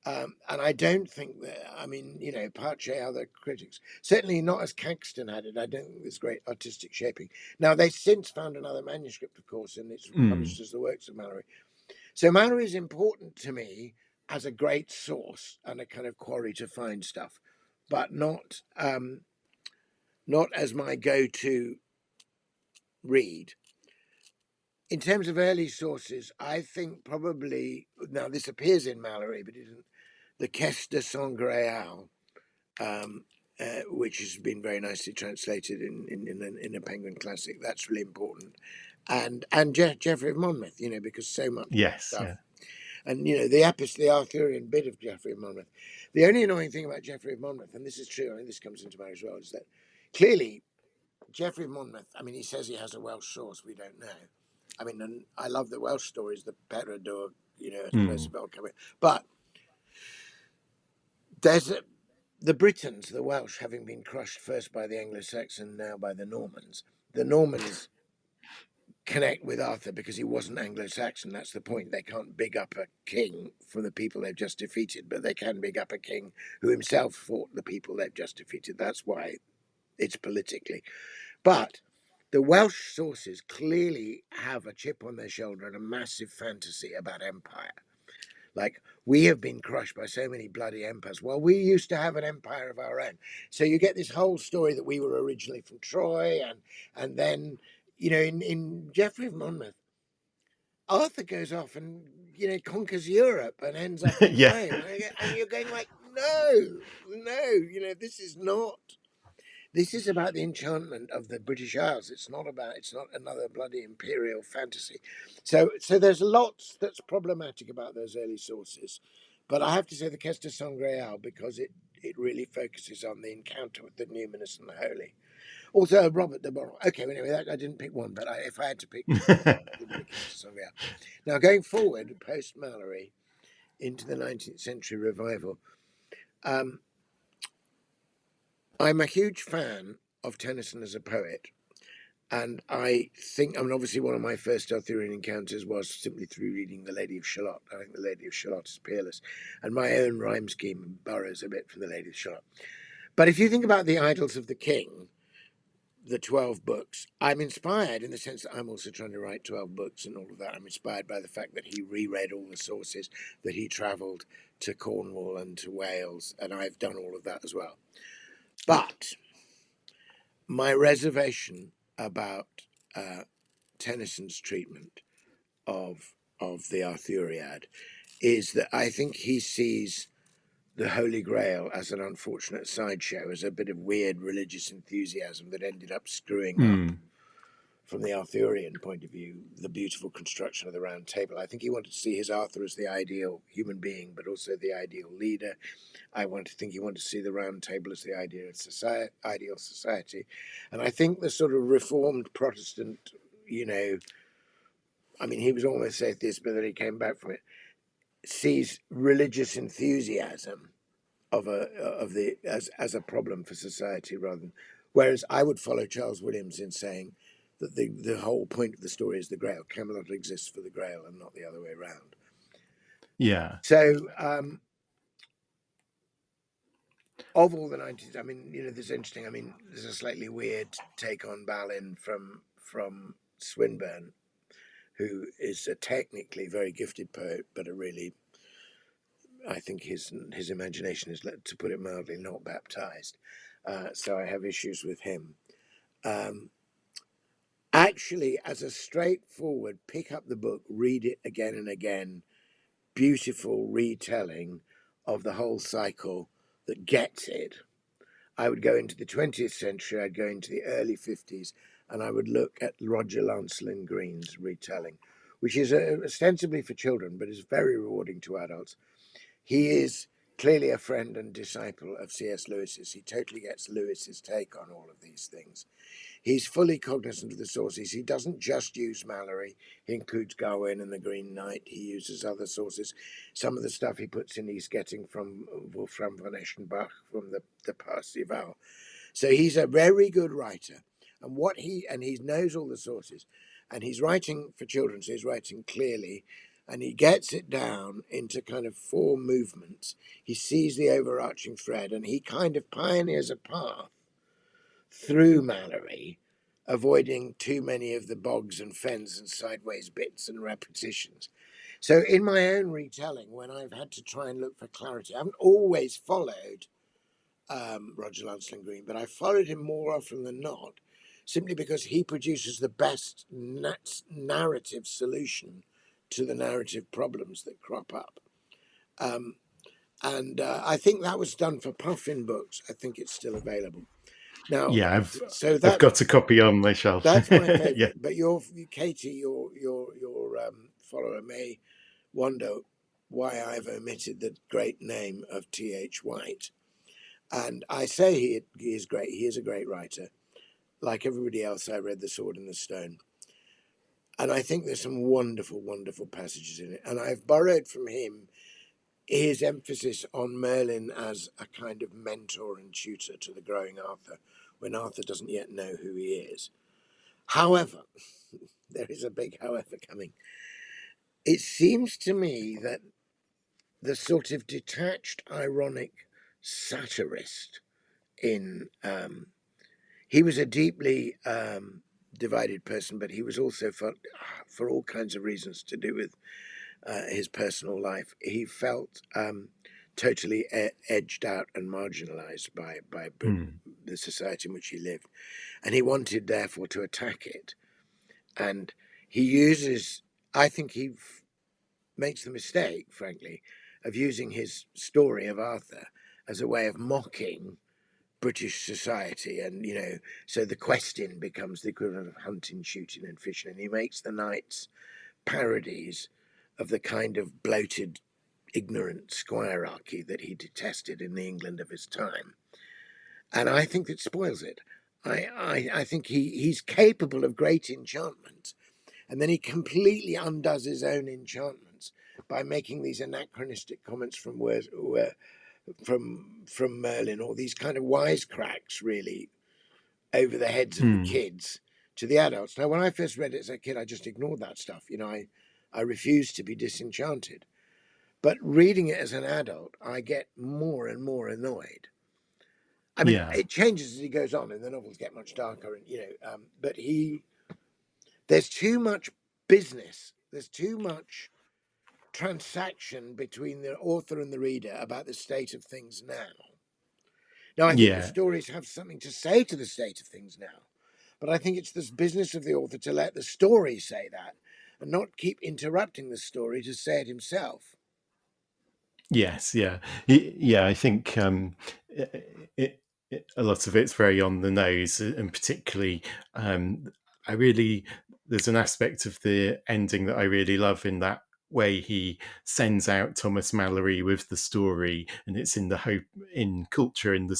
And I don't think that, I mean, you know, Pache, other critics, certainly not as Caxton had it. I don't think there's great artistic shaping. Now, they've since found another manuscript, of course, and it's published as the works of Malory. So Malory is important to me as a great source and a kind of quarry to find stuff, but not as my go-to read. In terms of early sources, I think probably, now this appears in Malory, but isn't, the Caisse de Saint Grail, which has been very nicely translated in a Penguin classic. That's really important. And Geoffrey of Monmouth, you know, because so much stuff. Yeah. And, you know, the Arthurian bit of Geoffrey of Monmouth. The only annoying thing about Geoffrey of Monmouth, and this is true, I mean, this comes into Mary as well, is that clearly Geoffrey of Monmouth, I mean, he says he has a Welsh source, we don't know. I mean, and I love the Welsh stories, the Peredor, you know, Percival coming. But there's the Britons, the Welsh, having been crushed first by the Anglo-Saxons, now by the Normans. The Normans connect with Arthur because he wasn't Anglo-Saxon. That's the point. They can't big up a king for the people they've just defeated, but they can big up a king who himself fought the people they've just defeated. That's why it's politically. But the Welsh sources clearly have a chip on their shoulder and a massive fantasy about empire. Like, we have been crushed by so many bloody empires. Well, we used to have an empire of our own. So you get this whole story that we were originally from Troy, and then, you know, in Geoffrey of Monmouth, Arthur goes off and, you know, conquers Europe and ends up in Yeah. Rome. And you're going like, no, you know, this is not. This is about the enchantment of the British Isles. It's not another bloody imperial fantasy. So there's lots that's problematic about those early sources. But I have to say the Quest de Saint Grail, because it really focuses on the encounter with the numinous and the holy. Also, Robert de Boron. Okay, anyway, I didn't pick one, but if I had to pick one, it would be the Quest de Saint Grail. Now, going forward, post Malory, into the 19th century revival, I'm a huge fan of Tennyson as a poet. And I think, I mean, obviously one of my first Arthurian encounters was simply through reading The Lady of Shalott. I think The Lady of Shalott is peerless. And my own rhyme scheme borrows a bit from The Lady of Shalott. But if you think about the Idylls of the King, the 12 books, I'm inspired in the sense that I'm also trying to write 12 books and all of that. I'm inspired by the fact that he reread all the sources, that he travelled to Cornwall and to Wales, and I've done all of that as well. But my reservation about Tennyson's treatment of the Arthuriad is that I think he sees the Holy Grail as an unfortunate sideshow, as a bit of weird religious enthusiasm that ended up screwing up, from the Arthurian point of view, the beautiful construction of the Round Table. I think he wanted to see his Arthur as the ideal human being, but also the ideal leader. I think he wanted to see the Round Table as the ideal society. And I think the sort of Reformed Protestant, you know, I mean, he was almost atheist, but then he came back from it, sees religious enthusiasm as a problem for society, rather than, whereas I would follow Charles Williams in saying that the whole point of the story is the Grail. Camelot exists for the Grail and not the other way around. Yeah. So of all the 90s, I mean, you know, this is interesting. I mean, there's a slightly weird take on Balin from Swinburne, who is a technically very gifted poet, but I think his imagination is, to put it mildly, not baptized. So I have issues with him. Actually, as a straightforward, pick up the book, read it again and again, beautiful retelling of the whole cycle that gets it. I would go into the 20th century, I'd go into the early 50s, and I would look at Roger Lancelyn Green's retelling, which is ostensibly for children, but is very rewarding to adults. He is clearly a friend and disciple of C.S. Lewis's. He totally gets Lewis's take on all of these things. He's fully cognizant of the sources. He doesn't just use Malory. He includes Gawain and the Green Knight. He uses other sources. Some of the stuff he puts in, he's getting from Wolfram von Eschenbach, from the Parzival. So he's a very good writer. And he knows all the sources. And he's writing for children, so he's writing clearly. And he gets it down into kind of 4 movements. He sees the overarching thread, and he kind of pioneers a path through Malory, avoiding too many of the bogs and fens and sideways bits and repetitions. So in my own retelling, when I've had to try and look for clarity, I haven't always followed Roger Lancelyn Green, but I followed him more often than not, simply because he produces the best narrative solution to the narrative problems that crop up. And I think that was done for Puffin Books. I think it's still available. Now, Yeah, I've got a copy on my shelf. That's my favorite. Yeah. But Katie, your follower may wonder why I've omitted the great name of T.H. White. And I say he is great. He is a great writer. Like everybody else, I read The Sword and the Stone. And I think there's some wonderful, wonderful passages in it. And I've borrowed from him his emphasis on Merlin as a kind of mentor and tutor to the growing Arthur, when Arthur doesn't yet know who he is. However, there is a big however coming. It seems to me that the sort of detached, ironic satirist he was a deeply divided person, but he was also, for all kinds of reasons to do with his personal life, he felt totally edged out and marginalized by the society in which he lived. And he wanted, therefore, to attack it. And he uses, I think he makes the mistake, frankly, of using his story of Arthur as a way of mocking British society. And, so the question becomes the equivalent of hunting, shooting, and fishing. And he makes the knights parodies of the kind of bloated, ignorant squirearchy that he detested in the England of his time. And I think it spoils it. I think he's capable of great enchantment, and then he completely undoes his own enchantments by making these anachronistic comments from Merlin, or these kind of wisecracks, really, over the heads of the kids to the adults. Now, when I first read it as a kid, I just ignored that stuff. I refused to be disenchanted. But reading it as an adult, I get more and more annoyed. I mean, it changes as he goes on, and the novels get much darker, and but there's too much business. There's too much transaction between the author and the reader about the state of things now. Now, I think the stories have something to say to the state of things now, but I think it's this business of the author to let the story say that and not keep interrupting the story to say it himself. Yes, I think a lot of it's very on the nose, and particularly, there's an aspect of the ending that I really love, in that way he sends out Thomas Malory with the story, and it's in the hope, in culture, in the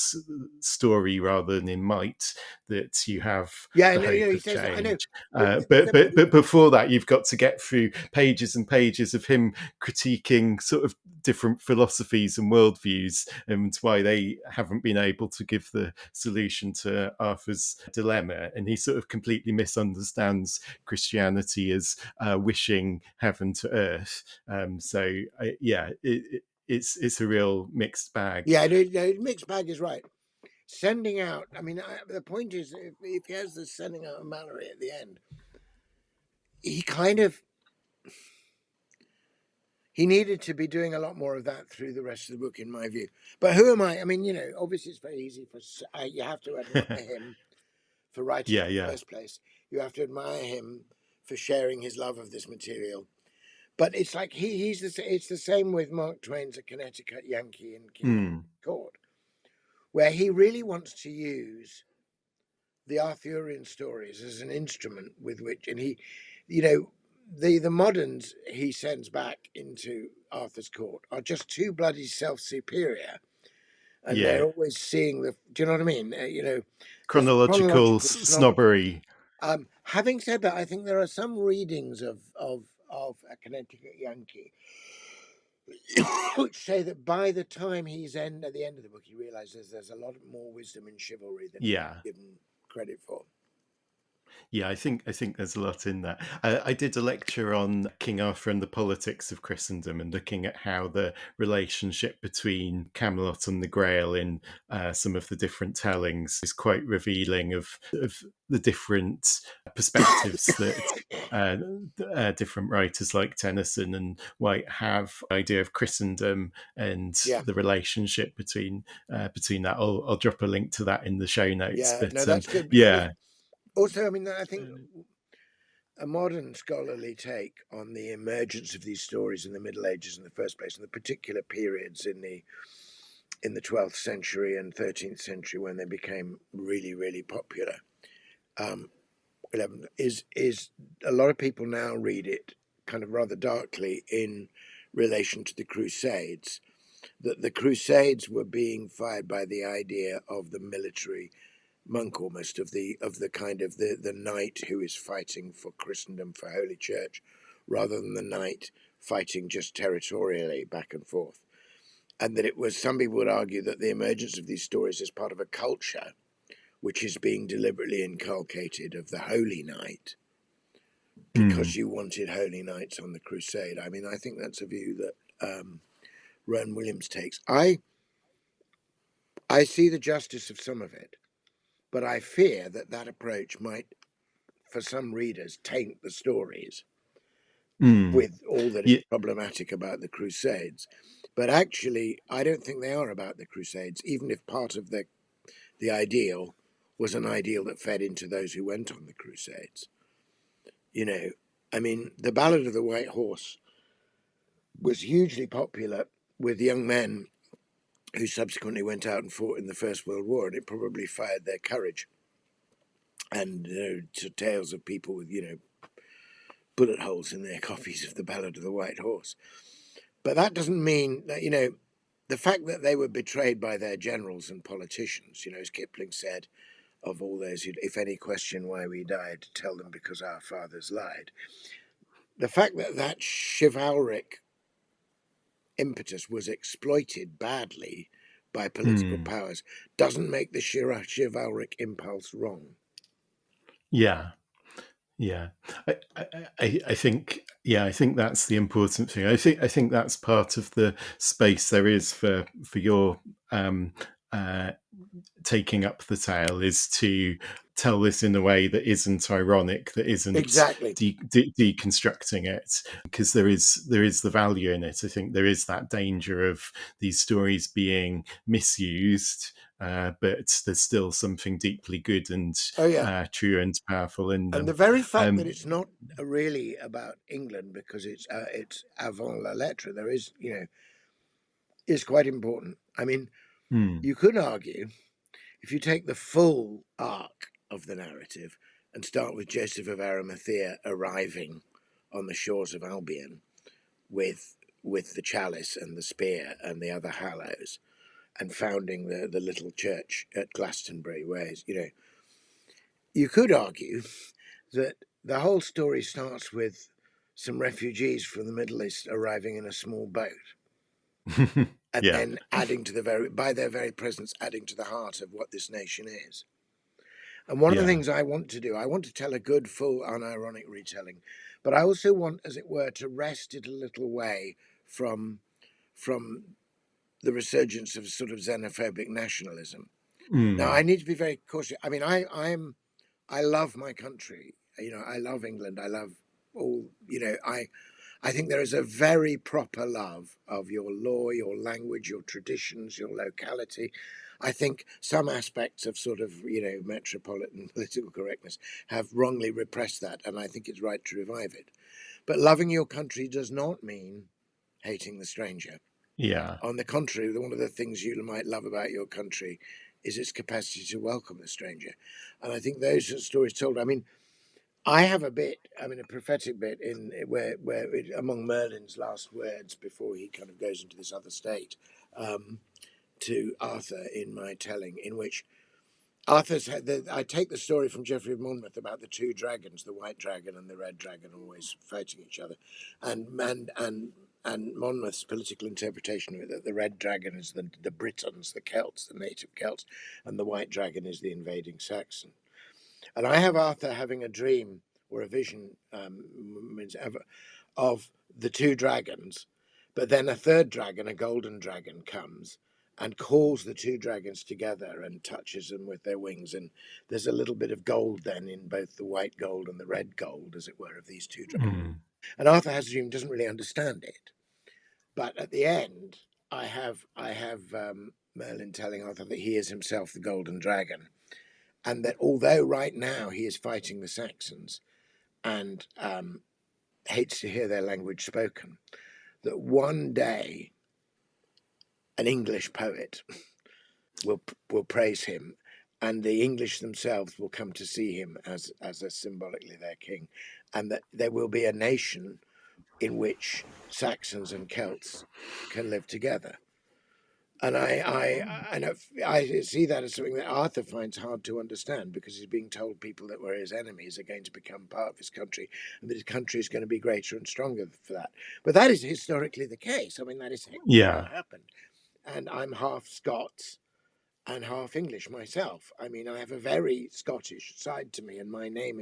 story rather than in might, that you have the hope of says, change. I know. But before that, you've got to get through pages and pages of him critiquing sort of different philosophies and worldviews, and why they haven't been able to give the solution to Arthur's dilemma. And he sort of completely misunderstands Christianity as wishing heaven to earth. It's a real mixed bag. Yeah, mixed bag is right. Sending out, I mean, the point is, if he has this sending out of Malory at the end, he needed to be doing a lot more of that through the rest of the book, in my view. But who am I? I mean, obviously it's very easy you have to admire him for writing in the first place. You have to admire him for sharing his love of this material. But it's like it's the same with Mark Twain's A Connecticut Yankee in King Court, where he really wants to use the Arthurian stories as an instrument with which, and the moderns he sends back into Arthur's court are just too bloody self-superior, and they're always seeing do you know what I mean? Chronological snobbery. Having said that, I think there are some readings of A Connecticut Yankee which say that by the time he's at the end of the book, he realizes there's a lot more wisdom in chivalry than he's given credit for. Yeah, I think there's a lot in that. I did a lecture on King Arthur and the politics of Christendom, and looking at how the relationship between Camelot and the Grail in some of the different tellings is quite revealing of the different perspectives that different writers like Tennyson and White have idea of Christendom, and the relationship between that. I'll drop a link to that in the show notes. Yeah, but no, that's good. Yeah. Also, I mean, I think a modern scholarly take on the emergence of these stories in the Middle Ages in the first place, and the particular periods in the 12th century and 13th century when they became really, really popular, is a lot of people now read it kind of rather darkly in relation to the Crusades, that the Crusades were being fired by the idea of the military monk, almost, of the kind of the knight who is fighting for Christendom, for Holy Church, rather than the knight fighting just territorially back and forth. And that it was, some people would argue that the emergence of these stories is part of a culture which is being deliberately inculcated of the holy knight, because you wanted holy knights on the crusade. I mean, I think that's a view that Rowan Williams takes. I see the justice of some of it, but I fear that approach might, for some readers, taint the stories with all that is Yeah. problematic about the Crusades. But actually, I don't think they are about the Crusades, even if part of the ideal was an ideal that fed into those who went on the Crusades. You know, I mean, the Ballad of the White Horse was hugely popular with young men who subsequently went out and fought in the First World War, and it probably fired their courage. And to tales of people with, bullet holes in their copies of the Ballad of the White Horse. But that doesn't mean that, the fact that they were betrayed by their generals and politicians, as Kipling said, of all those who, if any question why we died, tell them because our fathers lied. The fact that that chivalric impetus was exploited badly by political powers doesn't make the chivalric impulse wrong. Yeah. Yeah, I think I think that's the important thing. I think that's part of the space there is for your uh, taking up the tale, is to tell this in a way that isn't ironic, that isn't Exactly. deconstructing it, because there is the value in it. I think there is that danger of these stories being misused, but there's still something deeply good and Oh, yeah. true and powerful in And the them. very fact that it's not really about England because it's avant la lettre, there is, is quite important. I mean, you could argue, if you take the full arc of the narrative and start with Joseph of Arimathea arriving on the shores of Albion with the chalice and the spear and the other hallows, and founding the little church at Glastonbury, where you could argue that the whole story starts with some refugees from the Middle East arriving in a small boat, and Yeah. then adding to by their very presence, adding to the heart of what this nation is. And one of the Yeah. things I want to do, I want to tell a good, full, unironic retelling, but I also want, as it were, to wrest it a little way from the resurgence of sort of xenophobic nationalism. Now, I need to be very cautious. I mean, I love my country. I love England. I love all. I think there is a very proper love of your law, your language, your traditions, your locality. I think some aspects of sort of, metropolitan political correctness have wrongly repressed that, and I think it's right to revive it. But loving your country does not mean hating the stranger. Yeah. On the contrary, one of the things you might love about your country is its capacity to welcome the stranger. And I think those are stories told. I mean, I have a prophetic bit in among Merlin's last words before he kind of goes into this other state, to Arthur in my telling, in which I take the story from Geoffrey of Monmouth about the two dragons, the white dragon and the red dragon, always fighting each other, and Monmouth's political interpretation of it, that the red dragon is the Britons, the Celts, the native Celts, and the white dragon is the invading Saxon. And I have Arthur having a dream or a vision of the two dragons, but then a third dragon, a golden dragon, comes and calls the two dragons together and touches them with their wings. And there's a little bit of gold then in both the white gold and the red gold, as it were, of these two dragons. And Arthur has a dream, doesn't really understand it. But at the end, I have Merlin telling Arthur that he is himself the golden dragon, and that although right now he is fighting the Saxons and hates to hear their language spoken, that one day an English poet will praise him, and the English themselves will come to see him as a symbolically their king, and that there will be a nation in which Saxons and Celts can live together. And I see that as something that Arthur finds hard to understand, because he's being told people that were his enemies are going to become part of his country, and that his country is going to be greater and stronger for that. But that is historically the case. I mean, that is what happened. And I'm half Scots and half English myself. I mean, I have a very Scottish side to me, and my name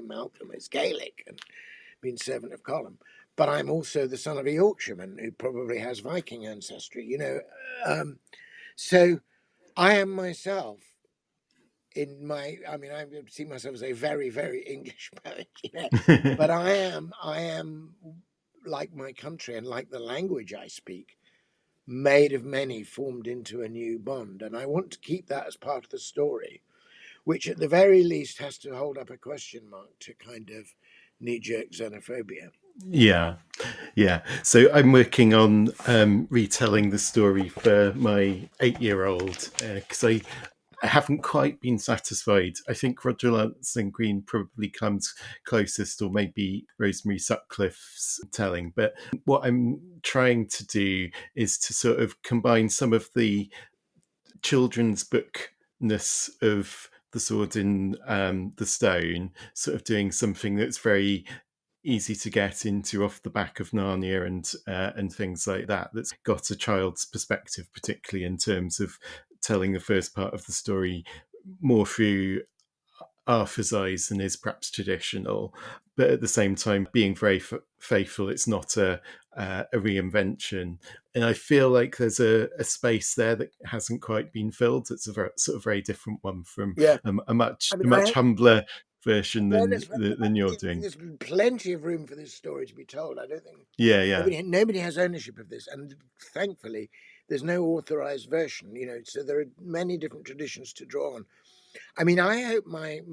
Malcolm is Gaelic and means servant of Column. But I'm also the son of a Yorkshireman who probably has Viking ancestry, so I am myself I see myself as a very, very English poet, but I am like my country and like the language I speak, made of many, formed into a new bond. And I want to keep that as part of the story, which at the very least has to hold up a question mark to kind of knee-jerk xenophobia. Yeah. So I'm working on retelling the story for my 8-year-old because I haven't quite been satisfied. I think Roger Lancelyn Green probably comes closest, or maybe Rosemary Sutcliffe's telling. But what I'm trying to do is to sort of combine some of the children's bookness of the sword in the stone, sort of doing something that's very easy to get into off the back of Narnia and things like that. That's got a child's perspective, particularly in terms of telling the first part of the story more through Arthur's eyes than is perhaps traditional, but at the same time being very faithful. It's not a reinvention, and I feel like there's a space there that hasn't quite been filled. It's a sort of very different one from Yeah, a I mean, much humbler version no, than you're I think doing. there's plenty of room for this story to be told. I don't think Yeah. nobody has ownership of this, and thankfully, there's no authorized version. So there are many different traditions to draw on. I mean, I hope my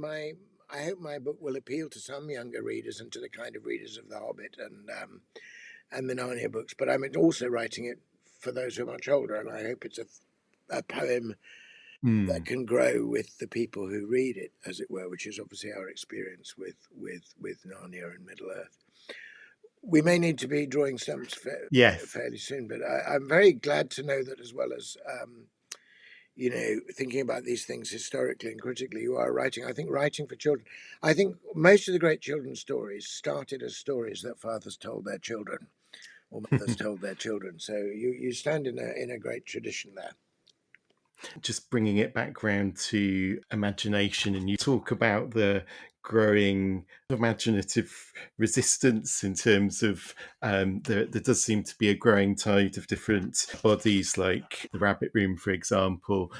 book will appeal to some younger readers and to the kind of readers of The Hobbit and the Narnia books. But I'm also writing it for those who are much older, and I hope it's a poem that can grow with the people who read it, as it were, which is obviously our experience with Narnia and Middle Earth. We may need to be drawing stumps Yes. fairly soon, but I'm very glad to know that, as well as thinking about these things historically and critically, you are writing. I think writing for children. I think most of the great children's stories started as stories that fathers told their children or mothers told their children. So you stand in a great tradition there. Just bringing it back round to imagination, and you talk about the growing imaginative resistance in terms of there does seem to be a growing tide of different bodies, like the Rabbit Room, for example,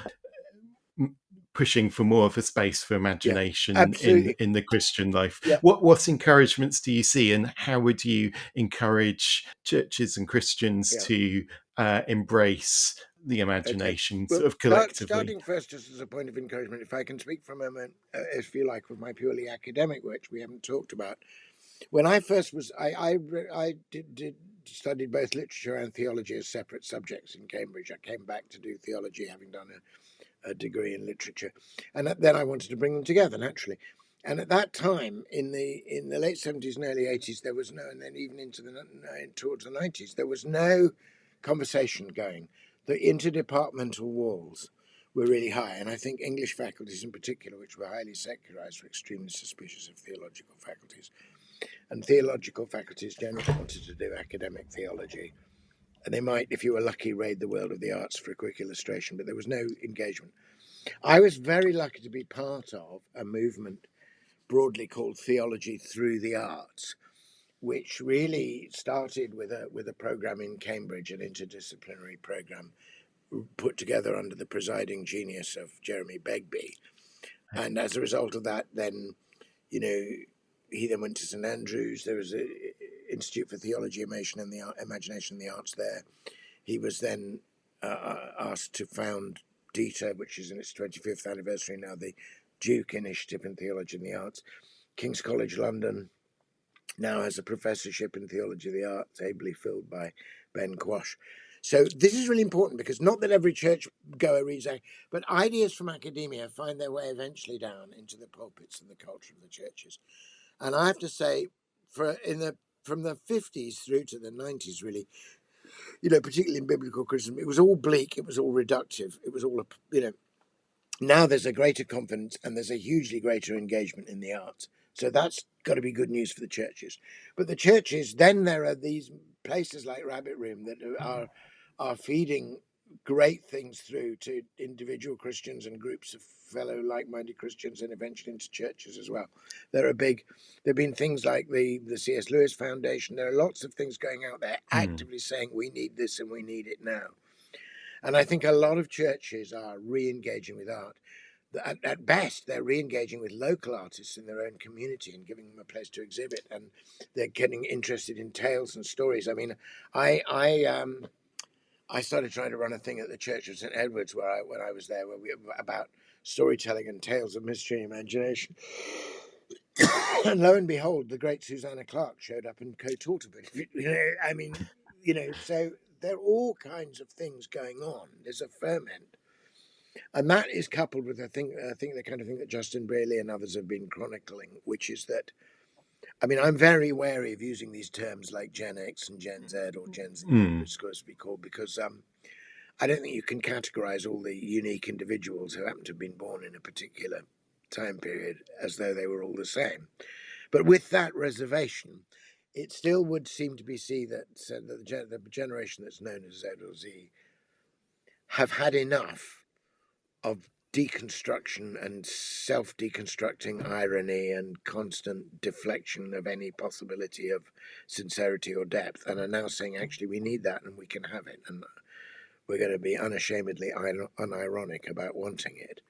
pushing for more of a space for Yeah, imagination absolutely. in the Christian life. Yeah. What encouragements do you see, and how would you encourage churches and Christians Yeah. to embrace the Okay. imagination Well, sort of collectively? starting first, just as a point of encouragement, if I can speak for a moment, if you like, with my purely academic work, which we haven't talked about. When I first was, I did studied both literature and theology as separate subjects in Cambridge. I came back to do theology, having done a degree in literature, and then I wanted to bring them together naturally. And at that time, in the late 70s and early 80s, there was no, and then even into towards the 90s, there was no conversation going. The interdepartmental walls were really high, and I think English faculties in particular, which were highly secularized, were extremely suspicious of theological faculties. And theological faculties generally wanted to do academic theology. And they might, if you were lucky, raid the world of the arts for a quick illustration, but there was no engagement. I was very lucky to be part of a movement broadly called Theology Through the Arts, which really started with a program in Cambridge, an interdisciplinary program put together under the presiding genius of Jeremy Begbie. And as a result of that, then, he then went to St Andrews. There was an Institute for Theology, Imagination and the Arts there. He was then asked to found DITA, which is in its 25th anniversary now, the Duke Initiative in Theology and the Arts. King's College London now has a professorship in Theology of the Arts, ably filled by Ben Quash. So this is really important, because not that every church goer reads that, but ideas from academia find their way eventually down into the pulpits and the culture of the churches. And I have to say, from the 50s through to the 90s, really, particularly in biblical criticism, it was all bleak, it was all reductive, it was all, now there's a greater confidence and there's a hugely greater engagement in the arts. So that's got to be good news for the churches. But the churches, then there are these places like Rabbit Room that are feeding great things through to individual Christians and groups of fellow like-minded Christians, and eventually into churches as well. There have been things like the C.S. Lewis Foundation. There are lots of things going out there actively saying we need this and we need it now. And I think a lot of churches are re-engaging with art. at best, they're re-engaging with local artists in their own community and giving them a place to exhibit, and they're getting interested in tales and stories. I mean, I started trying to run a thing at the Church of St Edward's when I was there, about storytelling and tales of mystery and imagination. And lo and behold, the great Susanna Clarke showed up and co-taught a bit. I mean, so there are all kinds of things going on. There's a ferment. And that is coupled with, I think the kind of thing that Justin Braley and others have been chronicling, which is that, I mean, I'm very wary of using these terms like Gen X and Gen Z or Gen Z, it's supposed to be called, because I don't think you can categorize all the unique individuals who happen to have been born in a particular time period as though they were all the same. But with that reservation, it still would seem to be seen that the generation that's known as Z or Z have had enough of deconstruction and self-deconstructing irony and constant deflection of any possibility of sincerity or depth, and are now saying, actually, we need that and we can have it, and we're going to be unashamedly unironic about wanting it.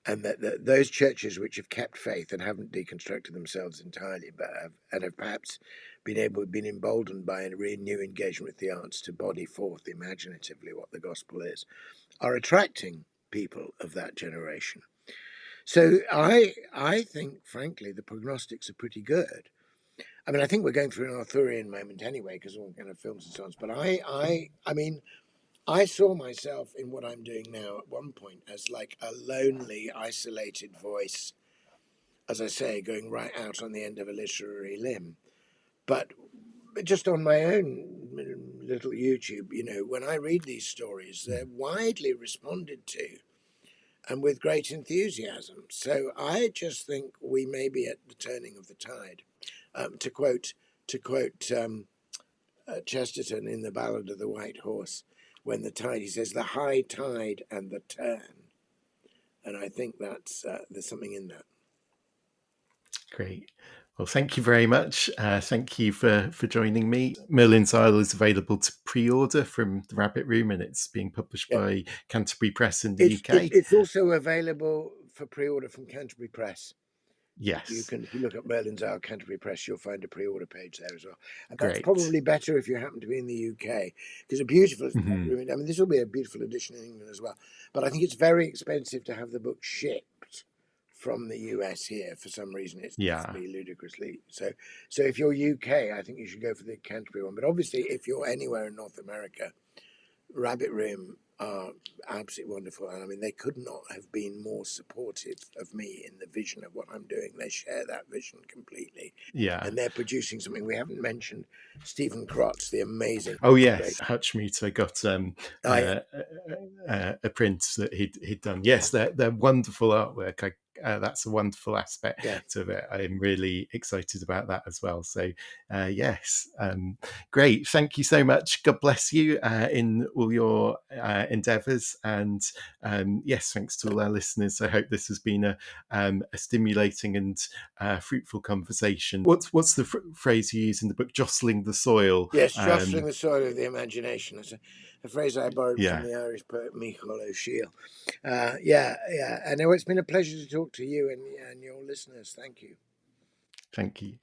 And that those churches which have kept faith and haven't deconstructed themselves entirely, but have perhaps been emboldened by a new engagement with the arts to body forth imaginatively what the gospel is, are attracting people of that generation. So I think, frankly, the prognostics are pretty good. I mean, I think we're going through an Arthurian moment anyway, because all kind of films and so on. But I mean, I saw myself in what I'm doing now at one point as like a lonely, isolated voice, as I say, going right out on the end of a literary limb. But just on my own little YouTube, when I read these stories, they're widely responded to and with great enthusiasm. So I just think we may be at the turning of the tide. To quote Chesterton in the Ballad of the White Horse, when the tide, he says, the high tide and the turn. And I think that's there's something in that. Great. Well, thank you very much. Thank you for joining me. Merlin's Isle is available to pre-order from the Rabbit Room, and it's being published by Canterbury Press in the UK. It's also available for pre-order from Canterbury Press. Yes. If you look at Merlin's Isle Canterbury Press, you'll find a pre-order page there as well. And Great. that's probably better if you happen to be in the UK, because a beautiful, I mean, this will be a beautiful edition in England as well. But I think it's very expensive to have the book shipped from the US here for some reason. It's ludicrously so if you're UK, I think you should go for the Canterbury one. But obviously, if you're anywhere in North America, Rabbit Room are absolutely wonderful, and I mean, they could not have been more supportive of me in the vision of what I'm doing. They share that vision completely, and they're producing something we haven't mentioned. Stephen Crotts, the amazing Hutchmeter got a print that he'd done. Yes, they're wonderful artwork. That's a wonderful aspect of it. I'm really excited about that as well. So yes, great. Thank you so much. God bless you in all your endeavours, and yes, thanks to all our listeners. I hope this has been a stimulating and fruitful conversation. What's the phrase you use in the book? Jostling the soil. Yes, jostling the soil of the imagination. It's a phrase I borrowed from the Irish poet Micheál O'Shiel. And it's been a pleasure to talk to you and your listeners. Thank you. Thank you.